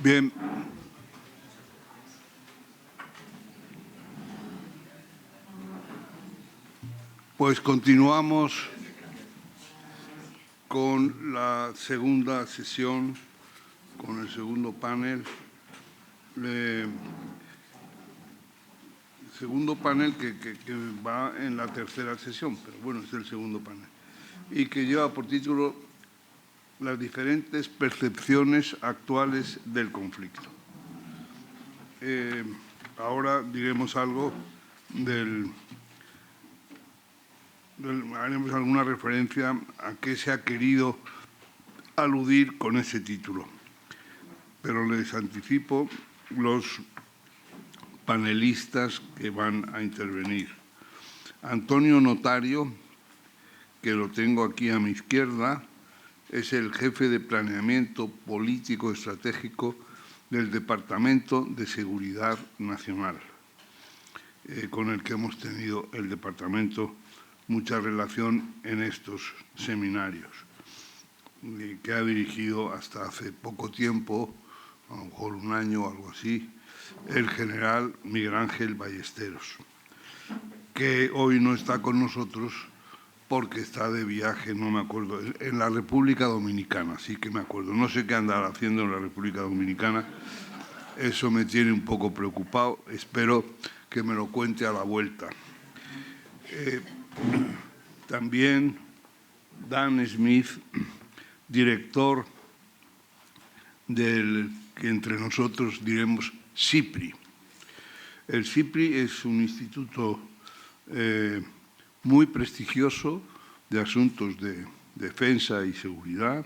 Bien. Pues continuamos con la segunda sesión, con el segundo panel. Segundo panel que va en la tercera sesión, pero bueno, es el segundo panel. Y que lleva por título las diferentes percepciones actuales del conflicto. Ahora diremos algo haremos alguna referencia a qué se ha querido aludir con ese título. Pero les anticipo los panelistas que van a intervenir. Antonio Notario, que lo tengo aquí a mi izquierda, es el jefe de Planeamiento Político Estratégico del Departamento de Seguridad Nacional, con el que hemos tenido el departamento mucha relación en estos seminarios, que ha dirigido hasta hace poco tiempo, a lo mejor un año o algo así, el general Miguel Ángel Ballesteros, que hoy no está con nosotros porque está de viaje, no me acuerdo, en la República Dominicana, sí que me acuerdo. No sé qué andará haciendo en la República Dominicana, eso me tiene un poco preocupado, espero que me lo cuente a la vuelta. También Dan Smith, director del que entre nosotros diremos CIPRI. El CIPRI es un instituto muy prestigioso de asuntos de defensa y seguridad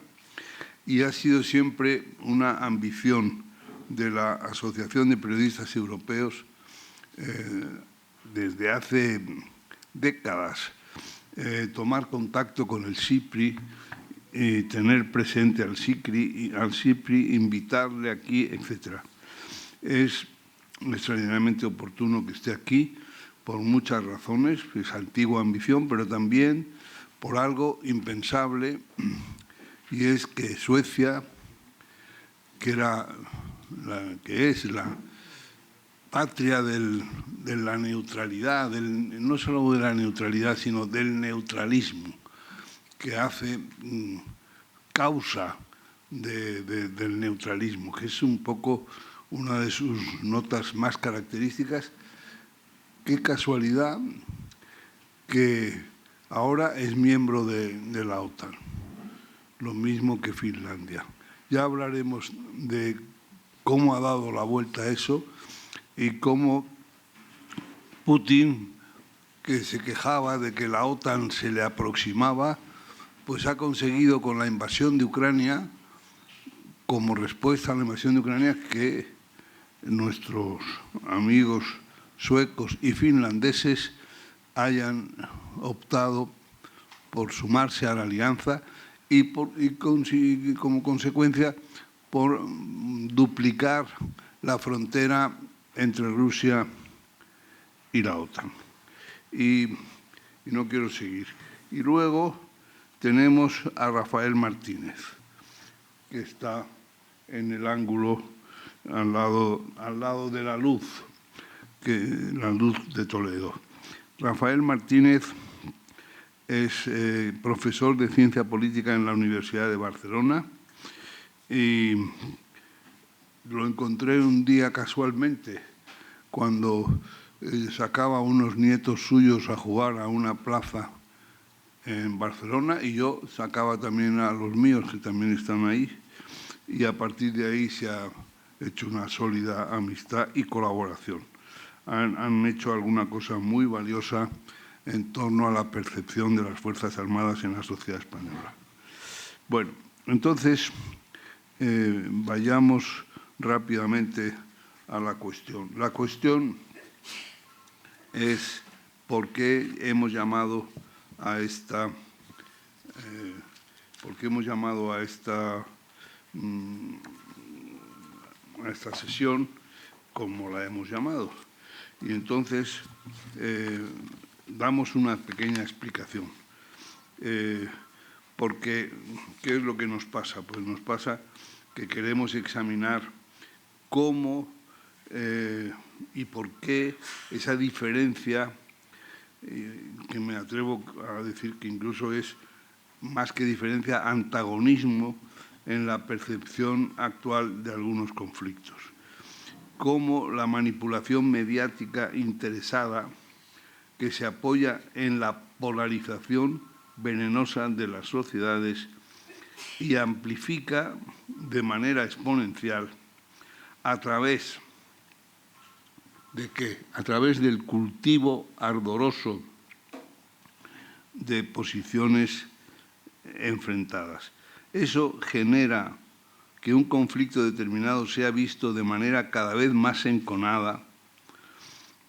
y ha sido siempre una ambición de la Asociación de Periodistas Europeos desde hace décadas tomar contacto con el CIPRI, tener presente al CIPRI, invitarle aquí, etc. Es extraordinariamente oportuno que esté aquí por muchas razones, es antigua ambición, pero también por algo impensable, y es que Suecia, que es la patria de la neutralidad, no solo de la neutralidad, sino del neutralismo, que hace causa del neutralismo, que es un poco una de sus notas más características. Qué casualidad que ahora es miembro de la OTAN, lo mismo que Finlandia. Ya hablaremos de cómo ha dado la vuelta a eso y cómo Putin, que se quejaba de que la OTAN se le aproximaba, pues ha conseguido con la invasión de Ucrania, como respuesta a la invasión de Ucrania, que nuestros amigos suecos y finlandeses hayan optado por sumarse a la alianza y como consecuencia por duplicar la frontera entre Rusia y la OTAN. Y no quiero seguir. Y luego tenemos a Rafael Martínez, que está en el ángulo al lado de la luz de Toledo. Rafael Martínez es profesor de Ciencia Política en la Universidad de Barcelona y lo encontré un día casualmente cuando sacaba a unos nietos suyos a jugar a una plaza en Barcelona y yo sacaba también a los míos, que también están ahí, y a partir de ahí se ha hecho una sólida amistad y colaboración. Han hecho alguna cosa muy valiosa en torno a la percepción de las Fuerzas Armadas en la sociedad española. Bueno, entonces vayamos rápidamente a la cuestión. La cuestión es por qué hemos llamado a esta sesión como la hemos llamado. Y entonces damos una pequeña explicación. Porque, ¿qué es lo que nos pasa? Pues nos pasa que queremos examinar cómo y por qué esa diferencia, que me atrevo a decir que incluso es más que diferencia, antagonismo en la percepción actual de algunos conflictos. Cómo la manipulación mediática interesada que se apoya en la polarización venenosa de las sociedades y amplifica de manera exponencial a través de ¿qué? A través del cultivo ardoroso de posiciones enfrentadas. Eso genera que un conflicto determinado sea visto de manera cada vez más enconada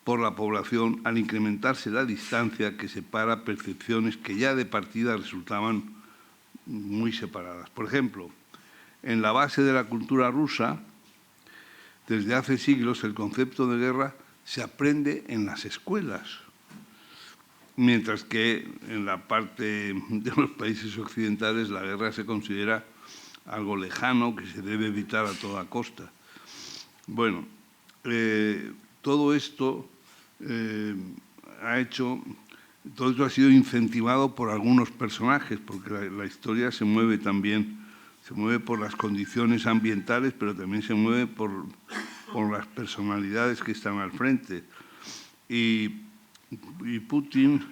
por la población al incrementarse la distancia que separa percepciones que ya de partida resultaban muy separadas. Por ejemplo, en la base de la cultura rusa, desde hace siglos el concepto de guerra se aprende en las escuelas, mientras que en la parte de los países occidentales la guerra se considera algo lejano que se debe evitar a toda costa. Bueno, todo esto ha sido incentivado por algunos personajes, porque la historia se mueve también, se mueve por las condiciones ambientales, pero también se mueve por las personalidades que están al frente. Y Putin,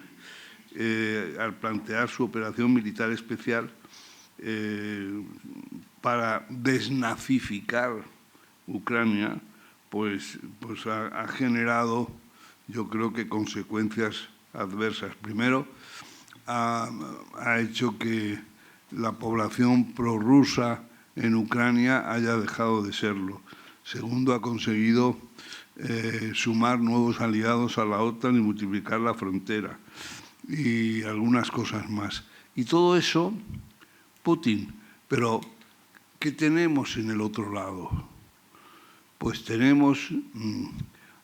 al plantear su operación militar especial para desnazificar Ucrania, pues ha generado, yo creo que consecuencias adversas. Primero, ha hecho que la población prorrusa en Ucrania haya dejado de serlo. Segundo, ha conseguido sumar nuevos aliados a la OTAN y multiplicar la frontera y algunas cosas más. Y todo eso, Putin. Pero, ¿qué tenemos en el otro lado? Pues tenemos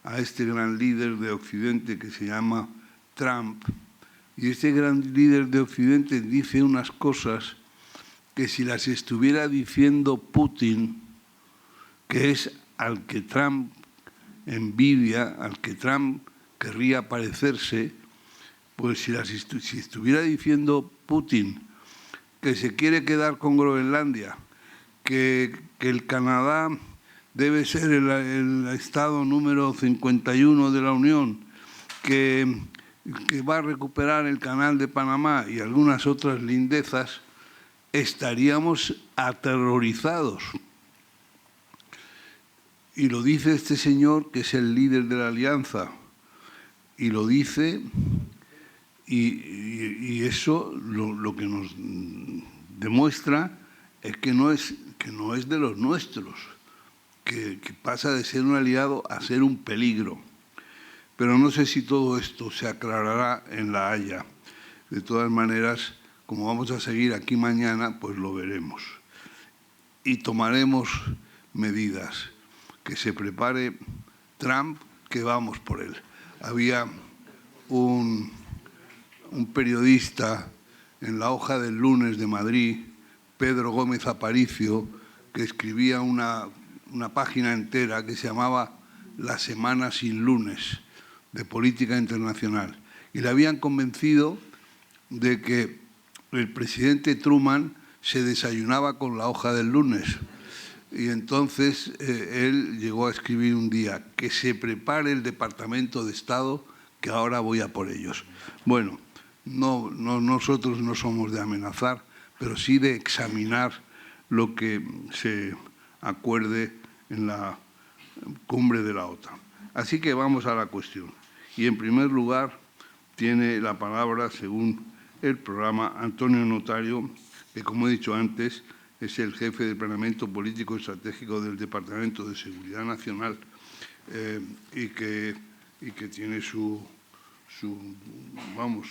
a este gran líder de Occidente que se llama Trump. Y este gran líder de Occidente dice unas cosas que si las estuviera diciendo Putin, que es al que Trump envidia, al que Trump querría parecerse, pues si estuviera diciendo Putin que se quiere quedar con Groenlandia, que el Canadá debe ser el estado número 51 de la Unión, que va a recuperar el canal de Panamá y algunas otras lindezas, estaríamos aterrorizados. Y lo dice este señor, que es el líder de la alianza, y lo dice, y eso lo que nos demuestra es que no es de los nuestros, que pasa de ser un aliado a ser un peligro. Pero no sé si todo esto se aclarará en La Haya. De todas maneras, como vamos a seguir aquí mañana, pues lo veremos. Y tomaremos medidas. Que se prepare Trump, que vamos por él. Había un periodista en la Hoja del Lunes de Madrid, Pedro Gómez Aparicio, que escribía una página entera que se llamaba La Semana sin Lunes, de política internacional. Y le habían convencido de que el presidente Truman se desayunaba con la Hoja del Lunes. Y entonces él llegó a escribir un día que se prepare el Departamento de Estado, que ahora voy a por ellos. Bueno, nosotros no somos de amenazar, pero sí de examinar lo que se acuerde en la cumbre de la OTAN. Así que vamos a la cuestión. Y en primer lugar tiene la palabra, según el programa, Antonio Notario, que como he dicho antes, es el jefe de planeamiento político estratégico del Departamento de Seguridad Nacional y que tiene vamos,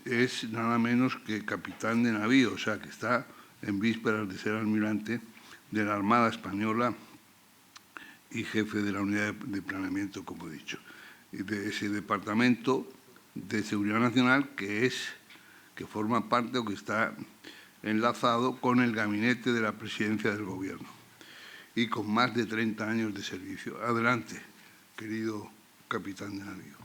es nada menos que capitán de navío, o sea, que está en vísperas de ser almirante de la Armada Española y jefe de la unidad de planeamiento, como he dicho, y de ese Departamento de Seguridad Nacional que forma parte o que está enlazado con el gabinete de la presidencia del Gobierno. y con más de 30 años de servicio. Adelante, querido capitán de navío.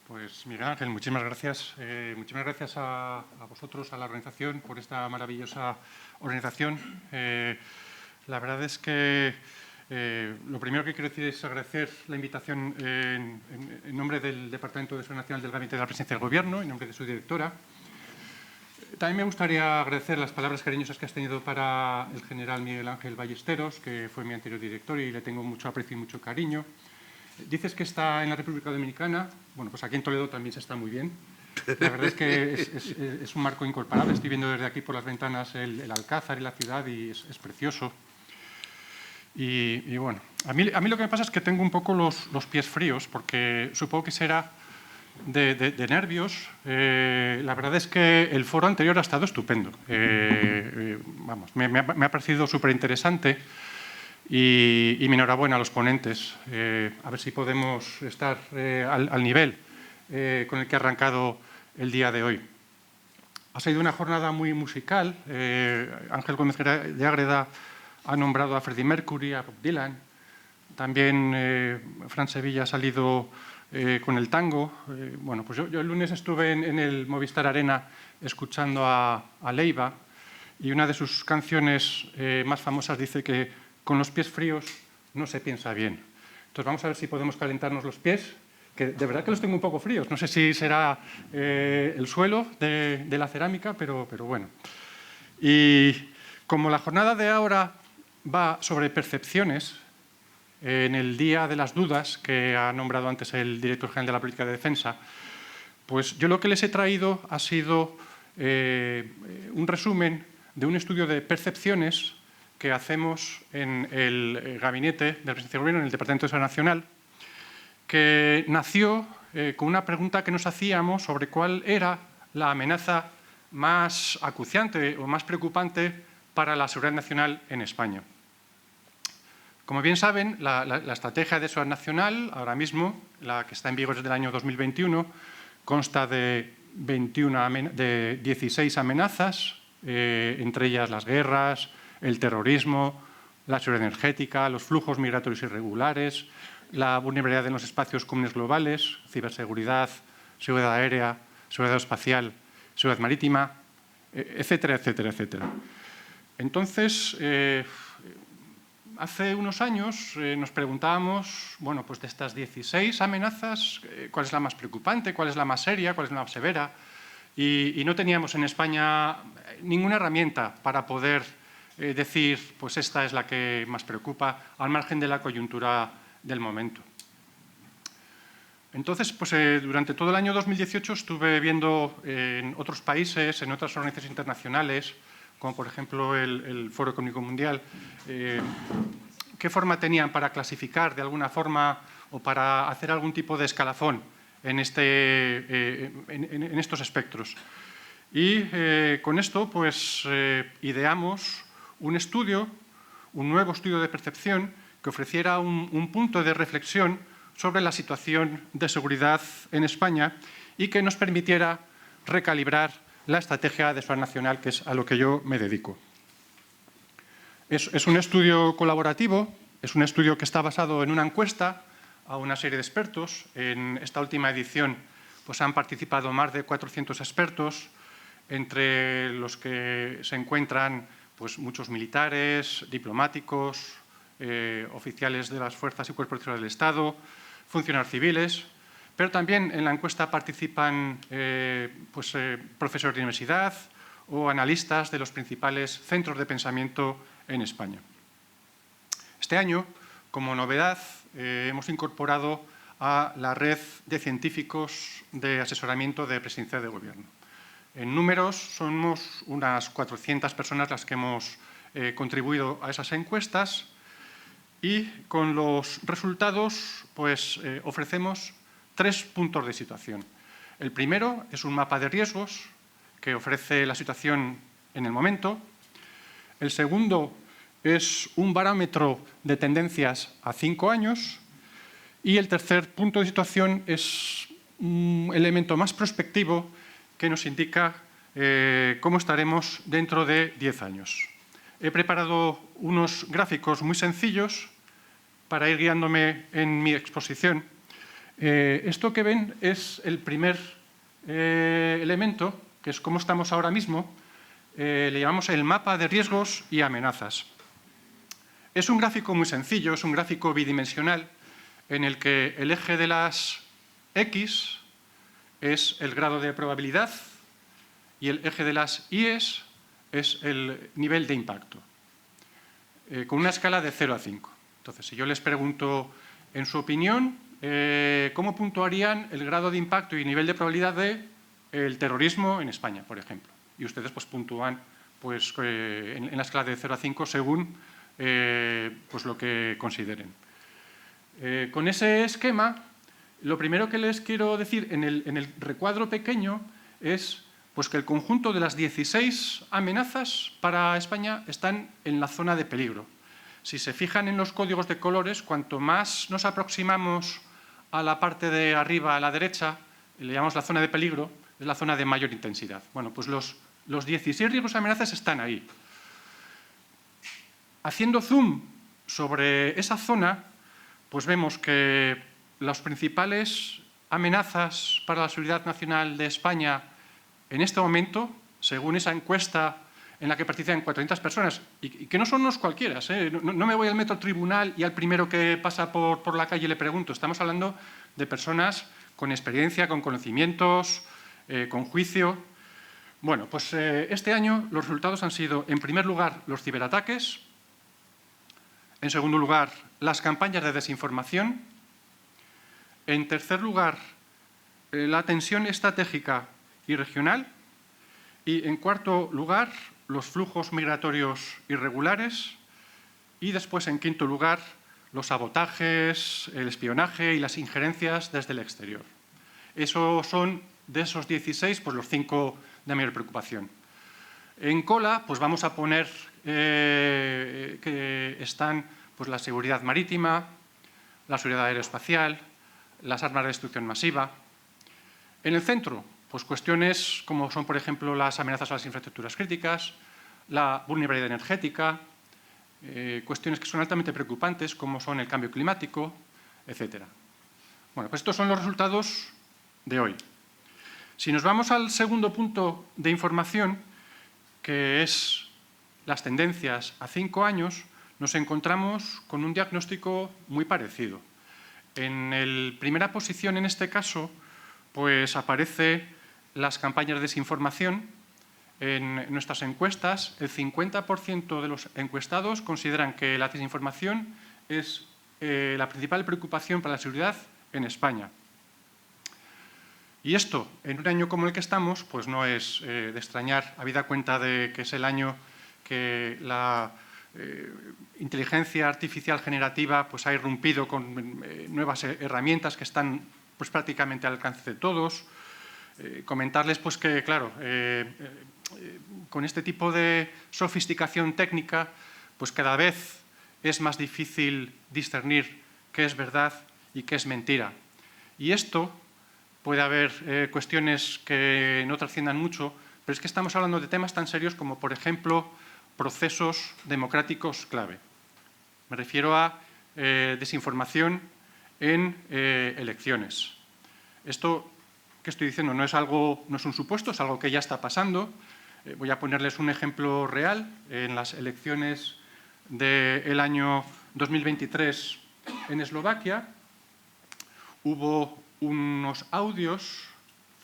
Pues Miguel Ángel, muchísimas gracias. Muchísimas gracias a vosotros, a la organización, por esta maravillosa organización. La verdad es que lo primero que quiero decir es agradecer la invitación en nombre del Departamento de Seguridad Nacional del Gabinete de la Presidencia del Gobierno, en nombre de su directora. También me gustaría agradecer las palabras cariñosas que has tenido para el general Miguel Ángel Ballesteros, que fue mi anterior director y le tengo mucho aprecio y mucho cariño. Dices que está en la República Dominicana. Bueno, pues aquí en Toledo también se está muy bien. La verdad es que es un marco incomparable. Estoy viendo desde aquí por las ventanas el Alcázar y la ciudad y es precioso. Y bueno, a mí lo que me pasa es que tengo un poco los pies fríos, porque supongo que será de nervios. La verdad es que el foro anterior ha estado estupendo. Vamos, me ha parecido súper interesante. Y mi enhorabuena a los ponentes. A ver si podemos estar al nivel con el que ha arrancado el día de hoy. Ha sido una jornada muy musical. Ángel Gómez de Ágreda ha nombrado a Freddie Mercury, a Bob Dylan. También Fran Sevilla ha salido con el tango. Bueno, pues yo el lunes estuve en el Movistar Arena escuchando a Leiva, y una de sus canciones más famosas dice que con los pies fríos no se piensa bien. Entonces vamos a ver si podemos calentarnos los pies, que de verdad que los tengo un poco fríos. No sé si será el suelo de la cerámica, pero bueno. Y como la jornada de ahora va sobre percepciones, en el Día de las Dudas, que ha nombrado antes el director general de la Política de Defensa, pues yo lo que les he traído ha sido un resumen de un estudio de percepciones que hacemos en el Gabinete de la Presidencia del Gobierno, en el Departamento de Seguridad Nacional, que nació con una pregunta que nos hacíamos sobre cuál era la amenaza más acuciante o más preocupante para la seguridad nacional en España. Como bien saben, la estrategia de seguridad nacional, ahora mismo, la que está en vigor desde el año 2021, consta de 16 amenazas, entre ellas las guerras, el terrorismo, la seguridad energética, los flujos migratorios irregulares, la vulnerabilidad en los espacios comunes globales, ciberseguridad, seguridad aérea, seguridad espacial, seguridad marítima, etcétera, etcétera, etcétera. Entonces, hace unos años nos preguntábamos, bueno, pues de estas 16 amenazas, ¿cuál es la más preocupante, cuál es la más seria, cuál es la más severa? Y no teníamos en España ninguna herramienta para poder decir, pues esta es la que más preocupa, al margen de la coyuntura del momento. Entonces, pues durante todo el año 2018 estuve viendo en otros países, en otras organizaciones internacionales, como por ejemplo el Foro Económico Mundial, qué forma tenían para clasificar de alguna forma o para hacer algún tipo de escalafón en estos espectros. Y con esto pues ideamos un nuevo estudio de percepción que ofreciera un punto de reflexión sobre la situación de seguridad en España y que nos permitiera recalibrar la estrategia de seguridad nacional, que es a lo que yo me dedico. Es un estudio colaborativo, es un estudio que está basado en una encuesta a una serie de expertos. En esta última edición pues, han participado más de 400 expertos, entre los que se encuentran pues, muchos militares, diplomáticos, oficiales de las fuerzas y cuerpos policiales del Estado, funcionarios civiles, pero también en la encuesta participan profesores de universidad o analistas de los principales centros de pensamiento en España. Este año, como novedad, hemos incorporado a la red de científicos de asesoramiento de presidencia de gobierno. En números somos unas 400 personas las que hemos contribuido a esas encuestas y con los resultados pues, ofrecemos 3 puntos de situación. El primero es un mapa de riesgos que ofrece la situación en el momento. El segundo es un barómetro de tendencias a 5 años. Y el tercer punto de situación es un elemento más prospectivo que nos indica cómo estaremos dentro de 10 años. he preparado unos gráficos muy sencillos para ir guiándome en mi exposición. Esto que ven es el primer elemento, que es cómo estamos ahora mismo. Le llamamos el mapa de riesgos y amenazas. Es un gráfico muy sencillo, es un gráfico bidimensional en el que el eje de las X es el grado de probabilidad y el eje de las Y es el nivel de impacto, con una escala de 0 a 5. Entonces, si yo les pregunto, en su opinión, ¿cómo puntuarían el grado de impacto y nivel de probabilidad del terrorismo en España, por ejemplo? Y ustedes pues, puntúan pues, en la escala de 0 a 5 según pues, lo que consideren. Con ese esquema, lo primero que les quiero decir en el recuadro pequeño es pues, que el conjunto de las 16 amenazas para España están en la zona de peligro. Si se fijan en los códigos de colores, cuanto más nos aproximamos a la parte de arriba, a la derecha, le llamamos la zona de peligro, es la zona de mayor intensidad. Bueno, pues los 16 riesgos y amenazas están ahí. Haciendo zoom sobre esa zona, pues vemos que las principales amenazas para la seguridad nacional de España en este momento, según esa encuesta en la que participan 400 personas, y que no son unos cualquiera, no me voy al metro tribunal y al primero que pasa por la calle le pregunto, estamos hablando de personas con experiencia, con conocimientos, con juicio. Bueno, pues este año los resultados han sido, en primer lugar, los ciberataques, en segundo lugar, las campañas de desinformación, en tercer lugar, la tensión estratégica y regional, y en cuarto lugar, los flujos migratorios irregulares, y después, en quinto lugar, los sabotajes, el espionaje y las injerencias desde el exterior. Esos son, de esos 16, pues los 5 de mayor preocupación. En cola, pues vamos a poner que están pues, la seguridad marítima, la seguridad aeroespacial, las armas de destrucción masiva. En el centro, pues cuestiones como son, por ejemplo, las amenazas a las infraestructuras críticas, la vulnerabilidad energética, cuestiones que son altamente preocupantes como son el cambio climático, etc. Bueno, pues estos son los resultados de hoy. Si nos vamos al segundo punto de información, que es las tendencias a 5 años, nos encontramos con un diagnóstico muy parecido. En la primera posición, en este caso, pues aparece las campañas de desinformación. En nuestras encuestas, el 50% de los encuestados consideran que la desinformación es la principal preocupación para la seguridad en España. Y esto, en un año como el que estamos, pues no es de extrañar, habida cuenta de que es el año que la inteligencia artificial generativa pues, ha irrumpido con nuevas herramientas que están pues, prácticamente al alcance de todos. Comentarles pues, que, claro, con este tipo de sofisticación técnica, pues cada vez es más difícil discernir qué es verdad y qué es mentira. Y esto puede haber cuestiones que no trasciendan mucho, pero es que estamos hablando de temas tan serios como, por ejemplo, procesos democráticos clave. Me refiero a desinformación en elecciones. Esto que estoy diciendo no es un supuesto, es algo que ya está pasando. Voy a ponerles un ejemplo real. En las elecciones del año 2023 en Eslovaquia hubo unos audios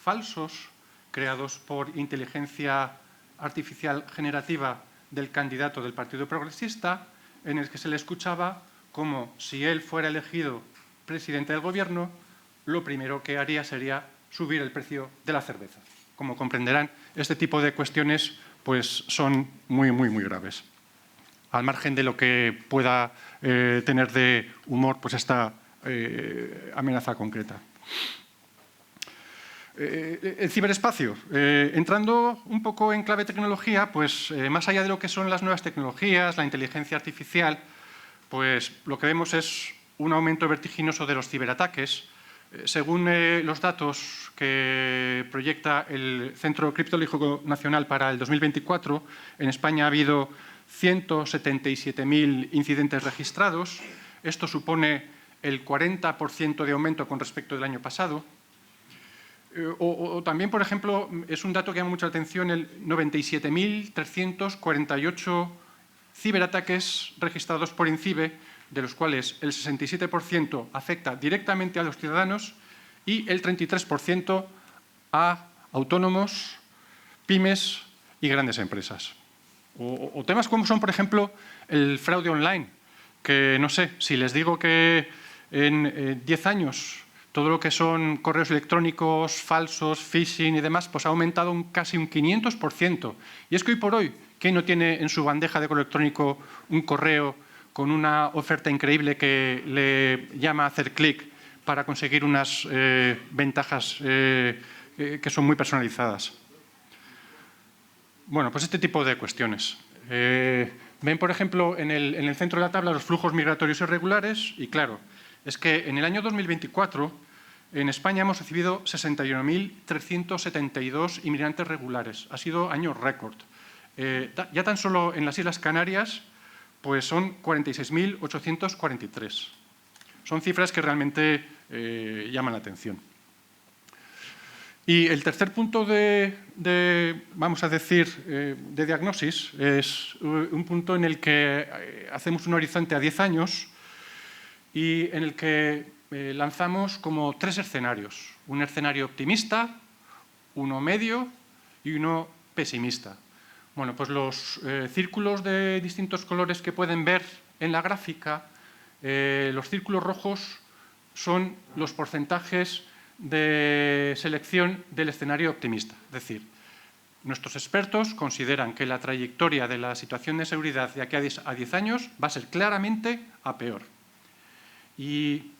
falsos creados por inteligencia artificial generativa del candidato del Partido Progresista, en el que se le escuchaba como si él fuera elegido presidente del gobierno, lo primero que haría sería subir el precio de la cerveza. Como comprenderán, este tipo de cuestiones pues, son muy, muy, muy graves. Al margen de lo que pueda tener de humor pues, esta amenaza concreta. El ciberespacio. Entrando un poco en clave tecnología, pues más allá de lo que son las nuevas tecnologías, la inteligencia artificial, pues lo que vemos es un aumento vertiginoso de los ciberataques. Según los datos que proyecta el Centro Criptológico Nacional para el 2024, en España ha habido 177.000 incidentes registrados. Esto supone el 40% de aumento con respecto del año pasado. O también, por ejemplo, es un dato que llama mucho la atención, el 97.348 ciberataques registrados por INCIBE, de los cuales el 67% afecta directamente a los ciudadanos y el 33% a autónomos, pymes y grandes empresas. O temas como son, por ejemplo, el fraude online, que no sé, si les digo que en 10 años todo lo que son correos electrónicos falsos, phishing y demás, pues ha aumentado casi un 500%. Y es que hoy por hoy, ¿quién no tiene en su bandeja de correo electrónico un correo con una oferta increíble que le llama a hacer clic para conseguir unas ventajas que son muy personalizadas? Bueno, pues este tipo de cuestiones. Ven, por ejemplo, en el centro de la tabla los flujos migratorios irregulares y, claro, es que en el año 2024 en España hemos recibido 61.372 inmigrantes regulares. Ha sido año récord. Ya tan solo en las Islas Canarias pues son 46.843. Son cifras que realmente llaman la atención. Y el tercer punto vamos a decir, de diagnosis es un punto en el que hacemos un horizonte a 10 años y en el que lanzamos como 3 escenarios. Un escenario optimista, uno medio y uno pesimista. Bueno, pues los círculos de distintos colores que pueden ver en la gráfica, los círculos rojos son los porcentajes de selección del escenario optimista. Es decir, nuestros expertos consideran que la trayectoria de la situación de seguridad de aquí a 10 años va a ser claramente a peor. Y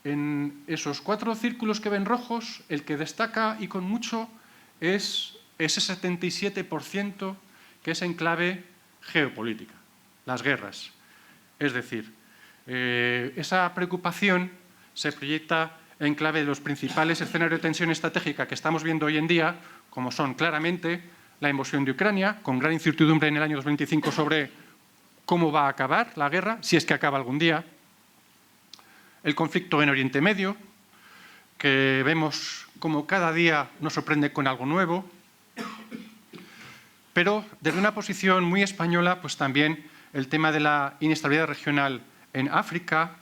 en esos 4 círculos que ven rojos, el que destaca y con mucho es ese 77% que es en clave geopolítica, las guerras. Es decir, esa preocupación se proyecta en clave de los principales escenarios de tensión estratégica que estamos viendo hoy en día, como son claramente la invasión de Ucrania, con gran incertidumbre en el año 2025 sobre cómo va a acabar la guerra, si es que acaba algún día, el conflicto en Oriente Medio, que vemos como cada día nos sorprende con algo nuevo, pero desde una posición muy española, pues también el tema de la inestabilidad regional en África,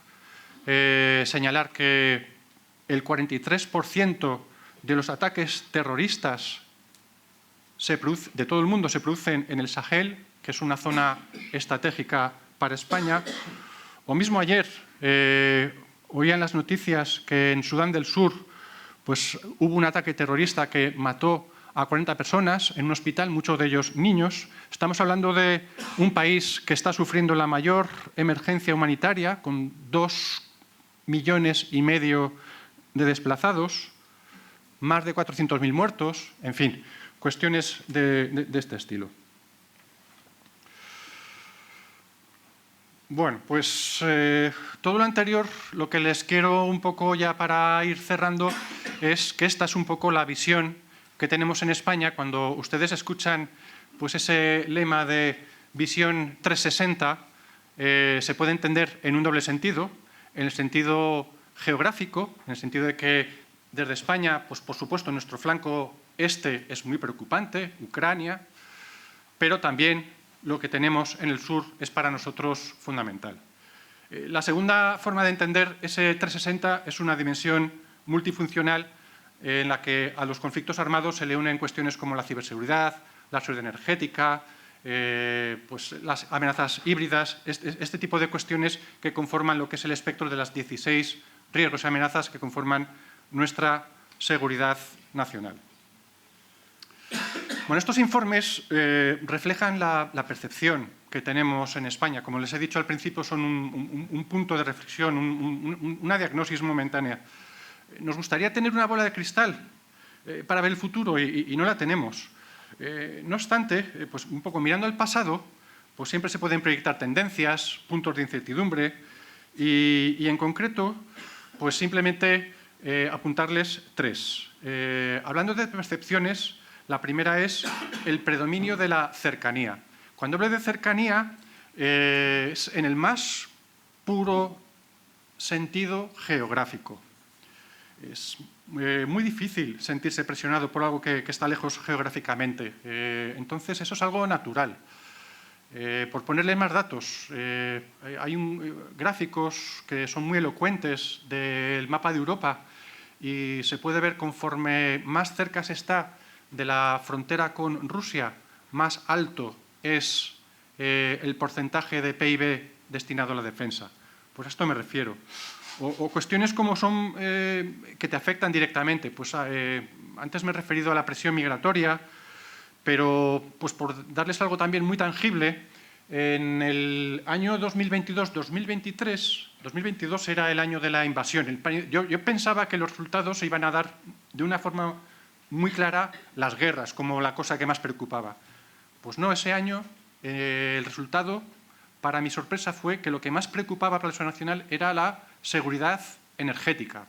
señalar que el 43% de los ataques terroristas de todo el mundo se producen en el Sahel, que es una zona estratégica para España. O mismo ayer oía en las noticias que en Sudán del Sur pues, hubo un ataque terrorista que mató a 40 personas en un hospital, muchos de ellos niños. Estamos hablando de un país que está sufriendo la mayor emergencia humanitaria, con 2,5 millones de desplazados, más de 400.000 muertos, en fin, cuestiones de este estilo. Bueno, pues todo lo anterior, lo que les quiero un poco ya para ir cerrando es que esta es un poco la visión que tenemos en España cuando ustedes escuchan pues ese lema de visión 360, se puede entender en un doble sentido, en el sentido geográfico, en el sentido de que desde España, pues por supuesto, nuestro flanco este es muy preocupante, Ucrania, pero también lo que tenemos en el sur es para nosotros fundamental. La segunda forma de entender ese 360 es una dimensión multifuncional en la que a los conflictos armados se le unen cuestiones como la ciberseguridad, la seguridad energética, pues las amenazas híbridas, este tipo de cuestiones que conforman lo que es el espectro de las 16 riesgos y amenazas que conforman nuestra seguridad nacional. Bueno, estos informes reflejan la percepción que tenemos en España. Como les he dicho al principio, son un punto de reflexión, una diagnosis momentánea. Nos gustaría tener una bola de cristal para ver el futuro y no la tenemos. No obstante, pues un poco mirando al pasado, pues siempre se pueden proyectar tendencias, puntos de incertidumbre y en concreto, pues simplemente apuntarles 3. Hablando de percepciones, la primera es el predominio de la cercanía. Cuando hablo de cercanía, es en el más puro sentido geográfico. Es muy difícil sentirse presionado por algo que está lejos geográficamente. Entonces, eso es algo natural. Por ponerle más datos, hay gráficos que son muy elocuentes del mapa de Europa y se puede ver conforme más cerca se está de la frontera con Rusia, más alto es el porcentaje de PIB destinado a la defensa. Pues a esto me refiero. O cuestiones como son que te afectan directamente. Pues antes me he referido a la presión migratoria, pero pues por darles algo también muy tangible, en el año 2022-2023, 2022 era el año de la invasión. Yo pensaba que los resultados se iban a dar de una forma muy clara las guerras, como la cosa que más preocupaba. Pues no, ese año el resultado, para mi sorpresa, fue que lo que más preocupaba para la seguridad nacional era la seguridad energética.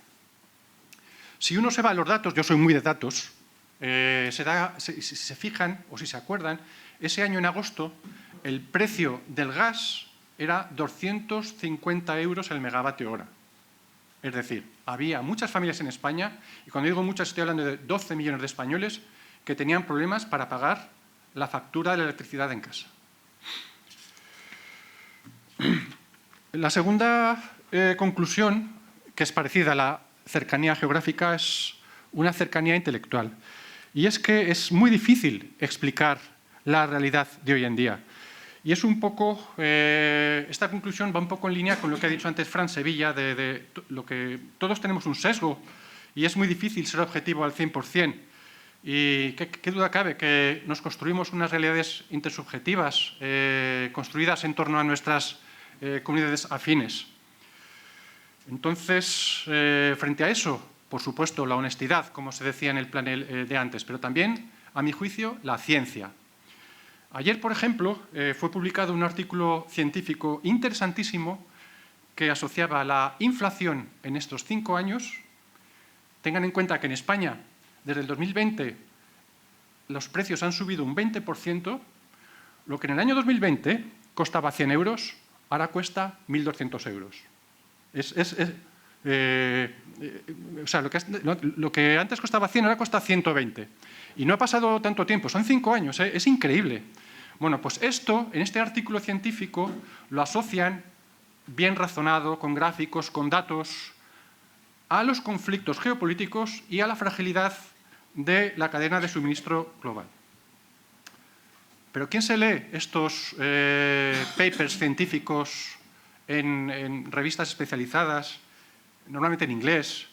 Si uno se va a los datos, yo soy muy de datos, si se fijan o si se acuerdan, ese año en agosto el precio del gas era 250 euros el megavatio hora. Es decir, había muchas familias en España, y cuando digo muchas estoy hablando de 12 millones de españoles, que tenían problemas para pagar la factura de la electricidad en casa. La segunda conclusión, que es parecida a la cercanía geográfica, es una cercanía intelectual. Y es que es muy difícil explicar la realidad de hoy en día. Y es un poco, esta conclusión va un poco en línea con lo que ha dicho antes Fran Sevilla, de lo que todos tenemos un sesgo y es muy difícil ser objetivo al 100%. Y qué duda cabe que nos construimos unas realidades intersubjetivas construidas en torno a nuestras comunidades afines. Entonces, frente a eso, por supuesto, la honestidad, como se decía en el panel de antes, pero también, a mi juicio, la ciencia. Ayer, por ejemplo, fue publicado un artículo científico interesantísimo que asociaba la inflación en estos 5 años. Tengan en cuenta que en España, desde el 2020, los precios han subido un 20%, lo que en el año 2020 costaba 100 euros, ahora cuesta 1.200 euros. O sea, lo que antes costaba 100 ahora cuesta 120. Y no ha pasado tanto tiempo, son 5 años, es increíble. Bueno, pues esto, en este artículo científico, lo asocian, bien razonado, con gráficos, con datos, a los conflictos geopolíticos y a la fragilidad de la cadena de suministro global. Pero ¿quién se lee estos papers científicos en revistas especializadas, normalmente en inglés,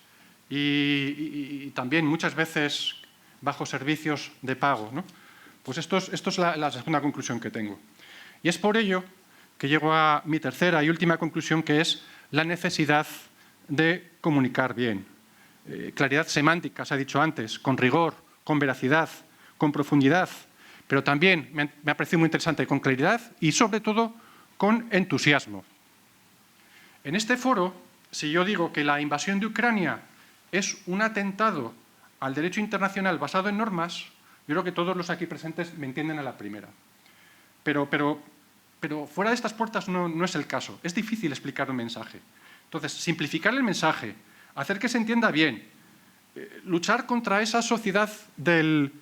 y también muchas veces bajo servicios de pago, ¿no? Pues esto es la segunda conclusión que tengo. Y es por ello que llego a mi tercera y última conclusión, que es la necesidad de comunicar bien. Claridad semántica, se ha dicho antes, con rigor, con veracidad, con profundidad, pero también me ha parecido muy interesante, con claridad y, sobre todo, con entusiasmo. En este foro, si yo digo que la invasión de Ucrania es un atentado al derecho internacional basado en normas, yo creo que todos los aquí presentes me entienden a la primera. Pero fuera de estas puertas no es el caso. Es difícil explicar un mensaje. Entonces, simplificar el mensaje, hacer que se entienda bien, luchar contra esa sociedad del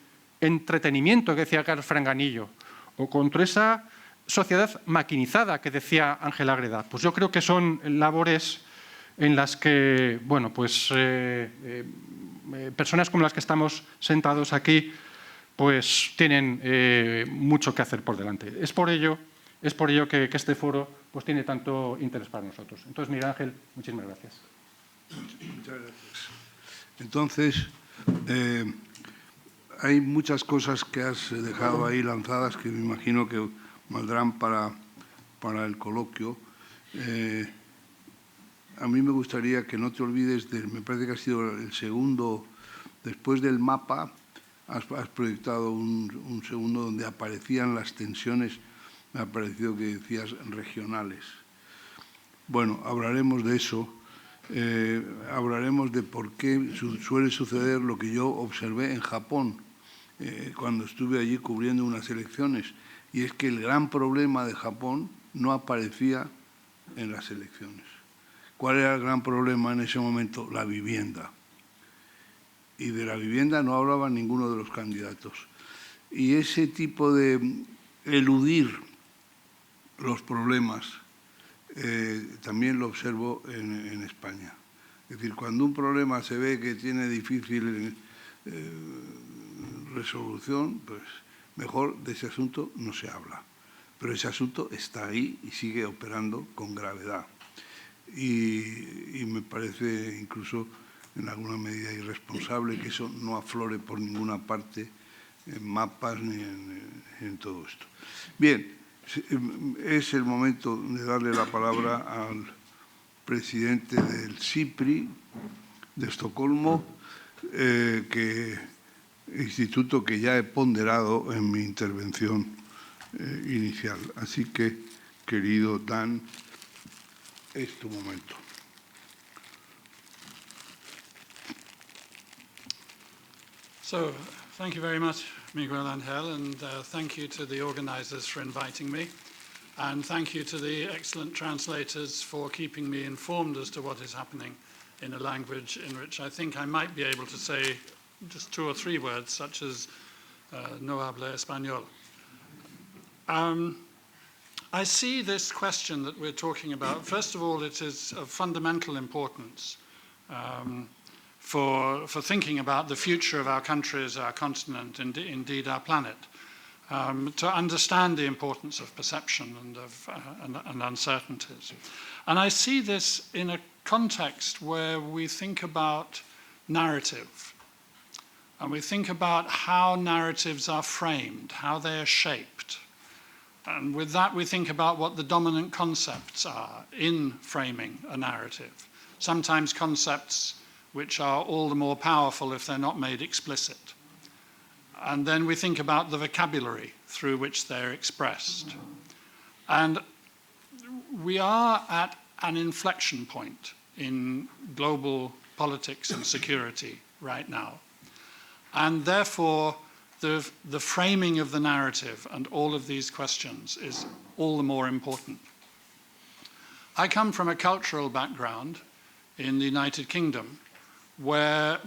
entretenimiento que decía Carlos Franganillo, o contra esa sociedad maquinizada que decía Ángel Ágreda, pues yo creo que son labores en las que, bueno, pues personas como las que estamos sentados aquí, pues tienen mucho que hacer por delante. Es por ello que este foro pues tiene tanto interés para nosotros. Entonces, Miguel Ángel, muchísimas gracias. Muchas gracias. Entonces, hay muchas cosas que has dejado ahí lanzadas que me imagino que valdrán para el coloquio. A mí me gustaría que no te olvides me parece que ha sido el segundo, después del mapa, has proyectado un segundo donde aparecían las tensiones, me ha parecido que decías regionales. Bueno, hablaremos de eso, hablaremos de por qué suele suceder lo que yo observé en Japón, cuando estuve allí cubriendo unas elecciones, y es que el gran problema de Japón no aparecía en las elecciones. ¿Cuál era el gran problema en ese momento? La vivienda. Y de la vivienda no hablaba ninguno de los candidatos. Y ese tipo de eludir los problemas también lo observo en España. Es decir, cuando un problema se ve que tiene difícil resolución, pues mejor de ese asunto no se habla. Pero ese asunto está ahí y sigue operando con gravedad. Y me parece incluso en alguna medida irresponsable que eso no aflore por ninguna parte en mapas ni en todo esto. Bien, es el momento de darle la palabra al presidente del CIPRI de Estocolmo, instituto que ya he ponderado en mi intervención inicial. Así que, querido Dan, es tu momento. So, thank you very much, Miguel Angel, and thank you to the organizers for inviting me. And thank you to the excellent translators for keeping me informed as to what is happening in a language in which I think I might be able to say just 2 or 3 words, such as no habla español. I see this question that we're talking about. First of all, it is of fundamental importance for thinking about the future of our countries, our continent, and indeed our planet. To understand the importance of perception and uncertainties. And I see this in a context where we think about narrative, and we think about how narratives are framed, how they are shaped. And with that, we think about what the dominant concepts are in framing a narrative. Sometimes concepts which are all the more powerful if they're not made explicit. And then we think about the vocabulary through which they're expressed. And we are at an inflection point in global politics and security right now. And therefore, the framing of the narrative and all of these questions is all the more important. I come from a cultural background in the United Kingdom, where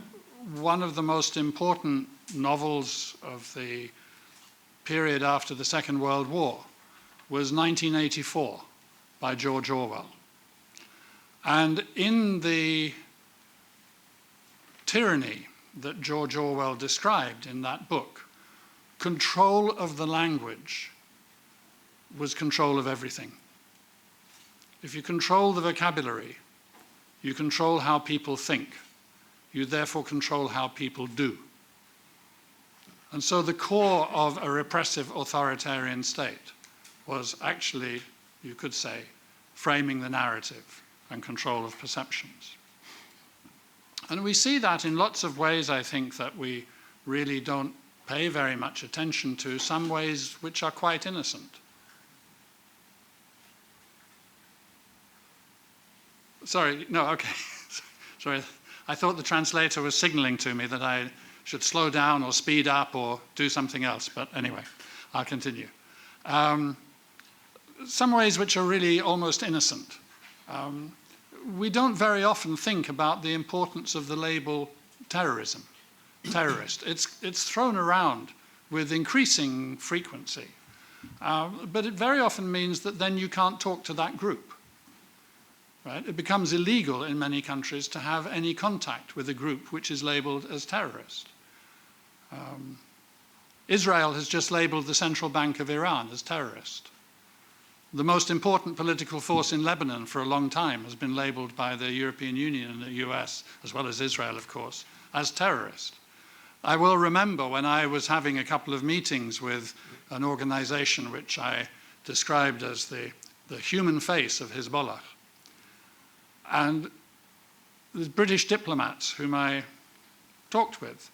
one of the most important novels of the period after the Second World War was 1984 by George Orwell. And in the tyranny that George Orwell described in that book, control of the language was control of everything. If you control the vocabulary, you control how people think. You therefore control how people do. And so the core of a repressive authoritarian state was actually, you could say, framing the narrative and control of perceptions. And we see that in lots of ways, I think, that we really don't pay very much attention to, some ways which are quite innocent. Sorry, no, okay. Sorry, I thought the translator was signaling to me that I should slow down or speed up or do something else, but anyway, I'll continue. Some ways which are really almost innocent. We don't very often think about the importance of the label terrorism, terrorist. It's thrown around with increasing frequency, but it very often means that then you can't talk to that group. Right? It becomes illegal in many countries to have any contact with a group which is labeled as terrorist. Israel has just labeled the Central Bank of Iran as terrorist. The most important political force in Lebanon for a long time has been labeled by the European Union and the US, as well as Israel, of course, as terrorist. I will remember when I was having a couple of meetings with an organization which I described as the human face of Hezbollah. And the British diplomats whom I talked with,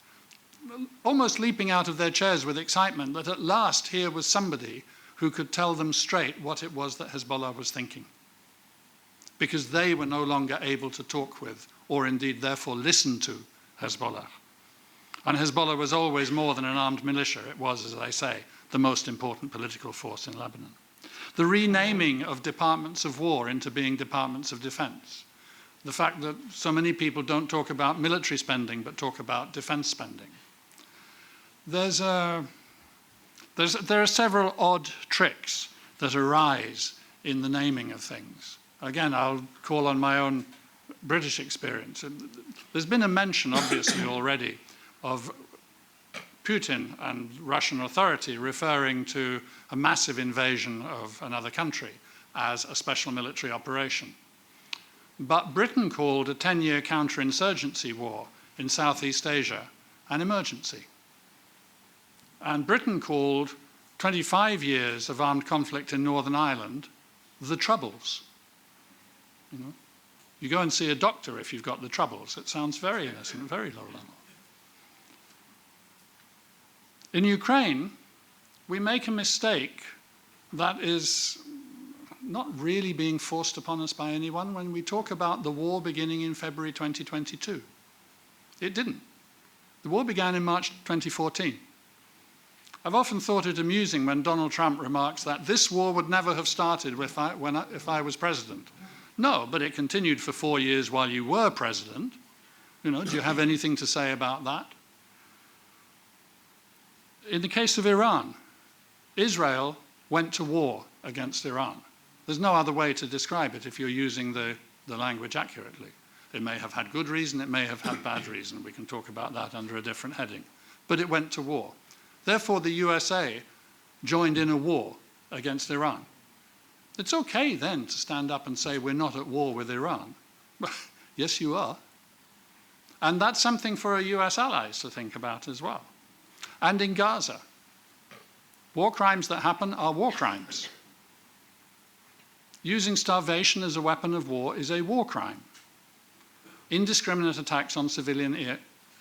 almost leaping out of their chairs with excitement that at last here was somebody who could tell them straight what it was that Hezbollah was thinking. Because they were no longer able to talk with, or indeed therefore listen to, Hezbollah. And Hezbollah was always more than an armed militia. It was, as I say, the most important political force in Lebanon. The renaming of departments of war into being departments of defense. The fact that so many people don't talk about military spending but talk about defense spending. There are several odd tricks that arise in the naming of things. Again, I'll call on my own British experience. There's been a mention, obviously, already of Putin and Russian authority referring to a massive invasion of another country as a special military operation. But Britain called a 10-year counterinsurgency war in Southeast Asia an emergency. And Britain called 25 years of armed conflict in Northern Ireland the Troubles. You go and see a doctor if you've got the Troubles. It sounds very innocent, very low level. In Ukraine, we make a mistake that is not really being forced upon us by anyone when we talk about the war beginning in February 2022. It didn't. The war began in March 2014. I've often thought it amusing when Donald Trump remarks that this war would never have started if I was president. No, but it continued for 4 years while you were president. Do you have anything to say about that? In the case of Iran, Israel went to war against Iran. There's no other way to describe it if you're using the language accurately. It may have had good reason, it may have had bad reason. We can talk about that under a different heading. But it went to war. Therefore, the USA joined in a war against Iran. It's okay then to stand up and say we're not at war with Iran. Yes, you are. And that's something for our US allies to think about as well. And in Gaza, war crimes that happen are war crimes. Using starvation as a weapon of war is a war crime. Indiscriminate attacks on civilian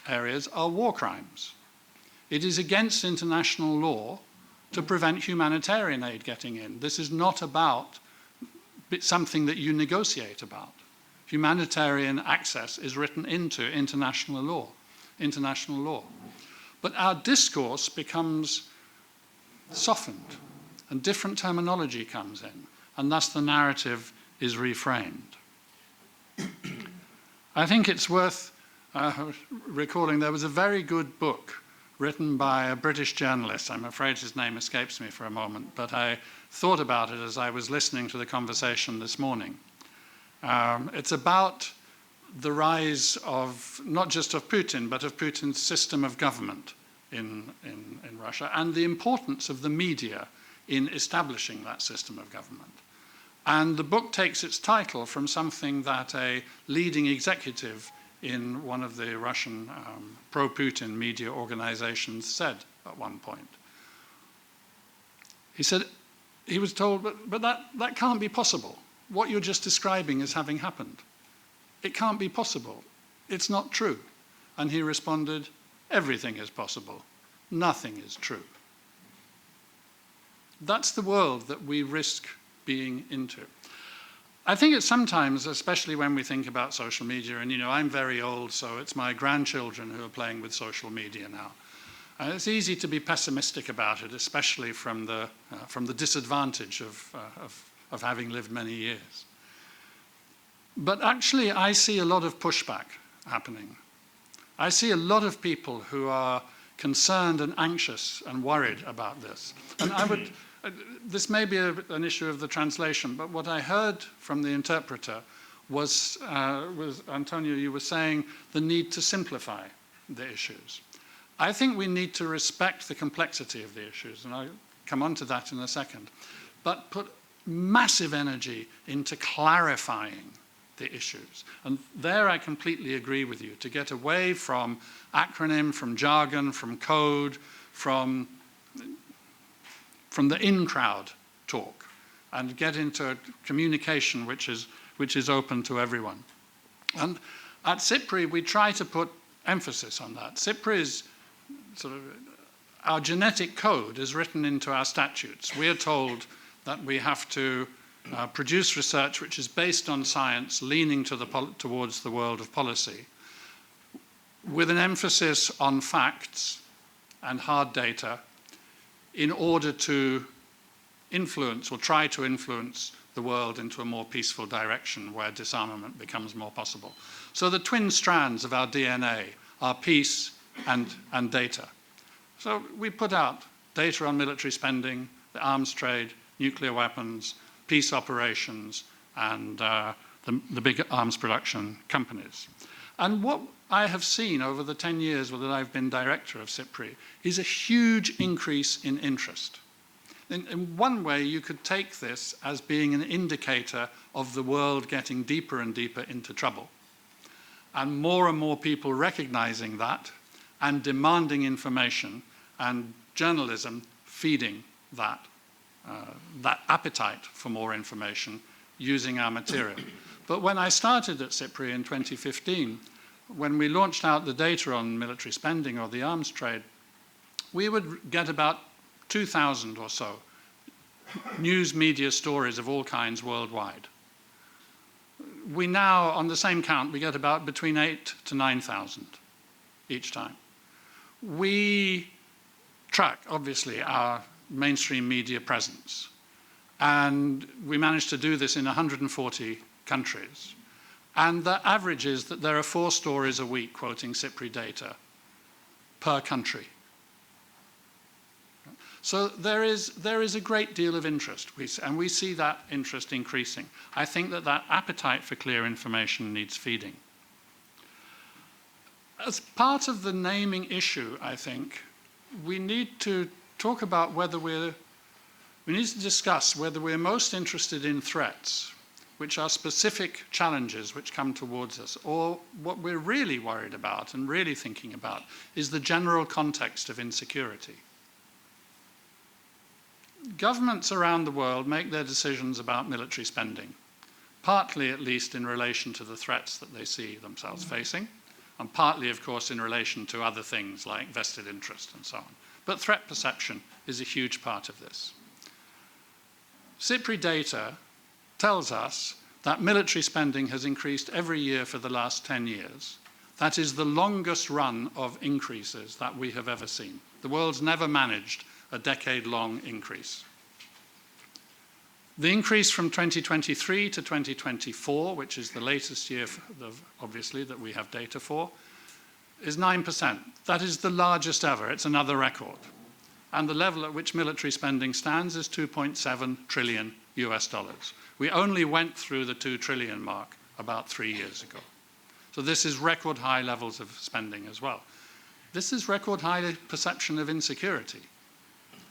areas are war crimes. It is against international law to prevent humanitarian aid getting in. This is not about something that you negotiate about. Humanitarian access is written into international law. But our discourse becomes softened and different terminology comes in, and thus the narrative is reframed. I think it's worth recalling there was a very good book written by a British journalist. I'm afraid his name escapes me for a moment, but I thought about it as I was listening to the conversation this morning. It's about the rise of, not just of Putin, but of Putin's system of government in Russia, and the importance of the media in establishing that system of government. And the book takes its title from something that a leading executive in one of the Russian pro-Putin media organizations said at one point. He said, he was told, but that can't be possible. What you're just describing is having happened. It can't be possible. It's not true. And he responded, everything is possible. Nothing is true. That's the world that we risk being into. I think it's sometimes, especially when we think about social media, and I'm very old, so it's my grandchildren who are playing with social media now. It's easy to be pessimistic about it, especially from the disadvantage of having lived many years. But actually, I see a lot of pushback happening. I see a lot of people who are concerned and anxious and worried about this. And this may be an issue of the translation, but what I heard from the interpreter was Antonio, you were saying the need to simplify the issues. I think we need to respect the complexity of the issues, and I'll come on to that in a second, but put massive energy into clarifying the issues. And there I completely agree with you, to get away from acronym, from jargon, from code, from the in-crowd talk, and get into communication which is open to everyone. And at CIPRI, we try to put emphasis on that. CIPRI is sort of, our genetic code is written into our statutes. We are told that we have to produce research which is based on science, leaning towards the world of policy, with an emphasis on facts and hard data, in order to influence or try to influence the world into a more peaceful direction where disarmament becomes more possible. So the twin strands of our DNA are peace and data. So we put out data on military spending, the arms trade, nuclear weapons, peace operations, and the big arms production companies. And what I have seen over the 10 years that I've been director of SIPRI is a huge increase in interest. In one way, you could take this as being an indicator of the world getting deeper and deeper into trouble, and more people recognizing that and demanding information, and journalism feeding that appetite for more information using our material. But when I started at SIPRI in 2015, when we launched out the data on military spending or the arms trade, we would get about 2,000 or so news media stories of all kinds worldwide. We now, on the same count, we get about between 8,000 to 9,000 each time. We track, obviously, our mainstream media presence. And we managed to do this in 140 countries. And the average is that there are 4 stories a week quoting SIPRI data per country. So there is a great deal of interest, and we see that interest increasing. I think that appetite for clear information needs feeding. As part of the naming issue, I think, we need to talk about whether we need to discuss whether we're most interested in threats, which are specific challenges which come towards us, or what we're really worried about and really thinking about is the general context of insecurity. Governments around the world make their decisions about military spending, partly at least in relation to the threats that they see themselves facing, and partly, of course, in relation to other things like vested interest and so on. But threat perception is a huge part of this. SIPRI data tells us that military spending has increased every year for the last 10 years. That is the longest run of increases that we have ever seen. The world's never managed a decade-long increase. The increase from 2023 to 2024, which is the latest year, obviously, that we have data for, is 9%. That is the largest ever. It's another record. And the level at which military spending stands is $2.7 trillion US. We only went through the 2 trillion mark about 3 years ago. So this is record high levels of spending as well. This is record high perception of insecurity.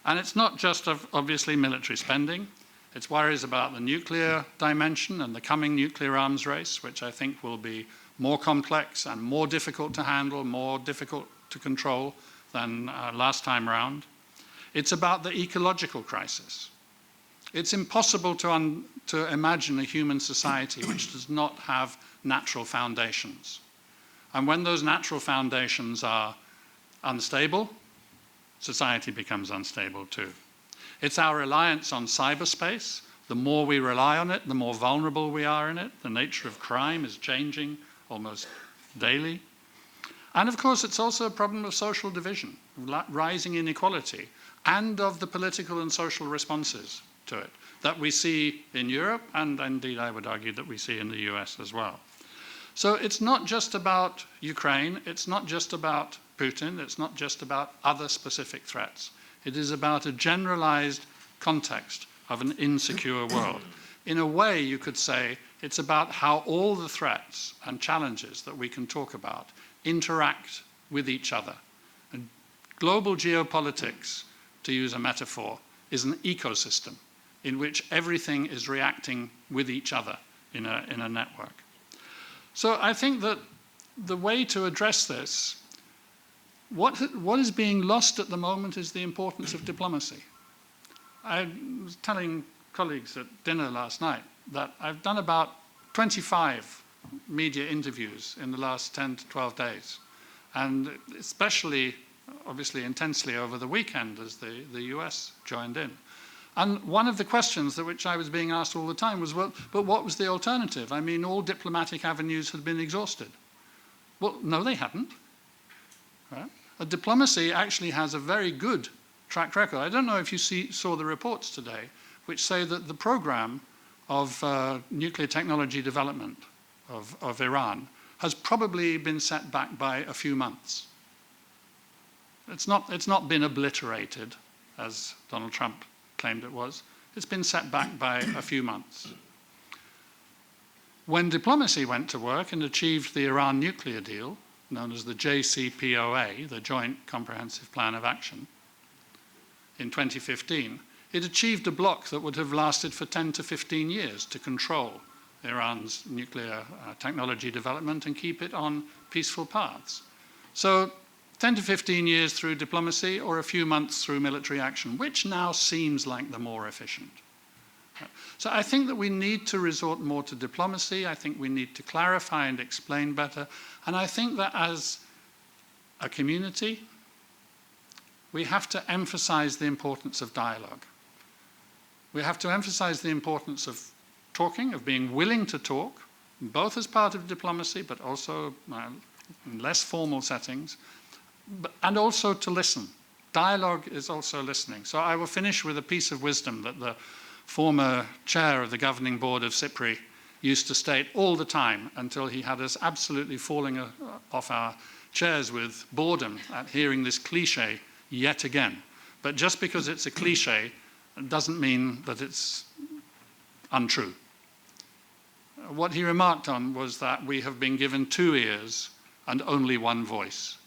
And it's not just of, obviously, military spending. It's worries about the nuclear dimension and the coming nuclear arms race, which I think will be more complex and more difficult to handle, more difficult to control than last time round. It's about the ecological crisis. It's impossible to imagine a human society which does not have natural foundations. And when those natural foundations are unstable, society becomes unstable too. It's our reliance on cyberspace. The more we rely on it, the more vulnerable we are in it. The nature of crime is changing almost daily. And of course, it's also a problem of social division, rising inequality, and of the political and social responses to it that we see in Europe, and indeed I would argue that we see in the US as well. So it's not just about Ukraine, it's not just about Putin, it's not just about other specific threats. It is about a generalized context of an insecure world. In a way, you could say it's about how all the threats and challenges that we can talk about interact with each other. And global geopolitics, to use a metaphor, is an ecosystem in which everything is reacting with each other in a network. So I think that the way to address this, what is being lost at the moment is the importance of diplomacy. I was telling colleagues at dinner last night that I've done about 25 media interviews in the last 10 to 12 days, and especially, obviously, intensely over the weekend as the US joined in. And one of the questions which I was being asked all the time was, well, but what was the alternative? I mean, all diplomatic avenues had been exhausted. Well, no, they hadn't. Right? A diplomacy actually has a very good track record. I don't know if you saw the reports today, which say that the program of nuclear technology development of Iran has probably been set back by a few months. It's not been obliterated, as Donald Trump claimed it was. It's been set back by a few months. When diplomacy went to work and achieved the Iran nuclear deal, known as the JCPOA, the Joint Comprehensive Plan of Action, in 2015, it achieved a block that would have lasted for 10 to 15 years to control Iran's nuclear technology development and keep it on peaceful paths. So 10 to 15 years through diplomacy or a few months through military action, which now seems like the more efficient. So I think that we need to resort more to diplomacy. I think we need to clarify and explain better. And I think that as a community, we have to emphasize the importance of dialogue. We have to emphasize the importance of talking, of being willing to talk, both as part of diplomacy, but also in less formal settings, and also to listen. Dialogue is also listening. So I will finish with a piece of wisdom that the former chair of the governing board of CIPRI used to state all the time until he had us absolutely falling off our chairs with boredom at hearing this cliche yet again. But just because it's a cliche doesn't mean that it's untrue. What he remarked on was that we have been given 2 ears and only 1 voice,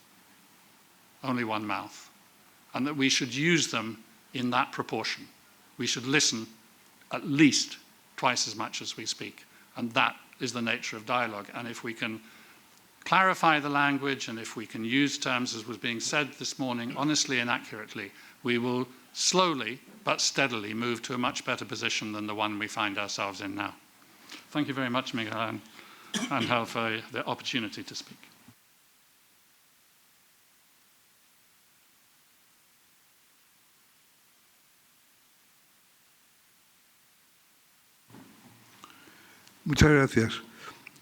only 1 mouth, and that we should use them in that proportion. We should listen at least twice as much as we speak, and that is the nature of dialogue. And if we can clarify the language, and if we can use terms, as was being said this morning, honestly and accurately, we will slowly but steadily move to a much better position than the one we find ourselves in now. Thank you very much, Miguel and Hal, for the opportunity to speak. Muchas gracias.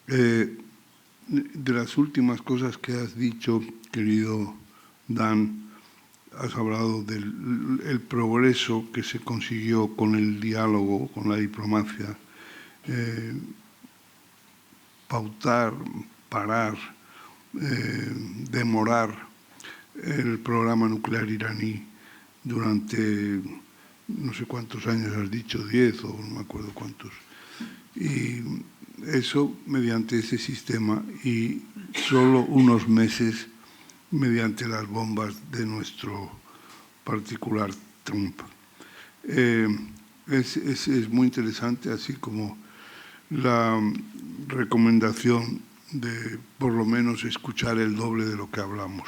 De las últimas cosas que has dicho, querido Dan, has hablado del progreso que se consiguió con el diálogo, con la diplomacia, pautar, parar, demorar el programa nuclear iraní durante no sé cuántos años has dicho, 10 o no me acuerdo cuántos. Y eso mediante ese sistema y solo unos meses mediante las bombas de nuestro particular Trump. Es muy interesante, así como la recomendación de por lo menos escuchar el doble de lo que hablamos.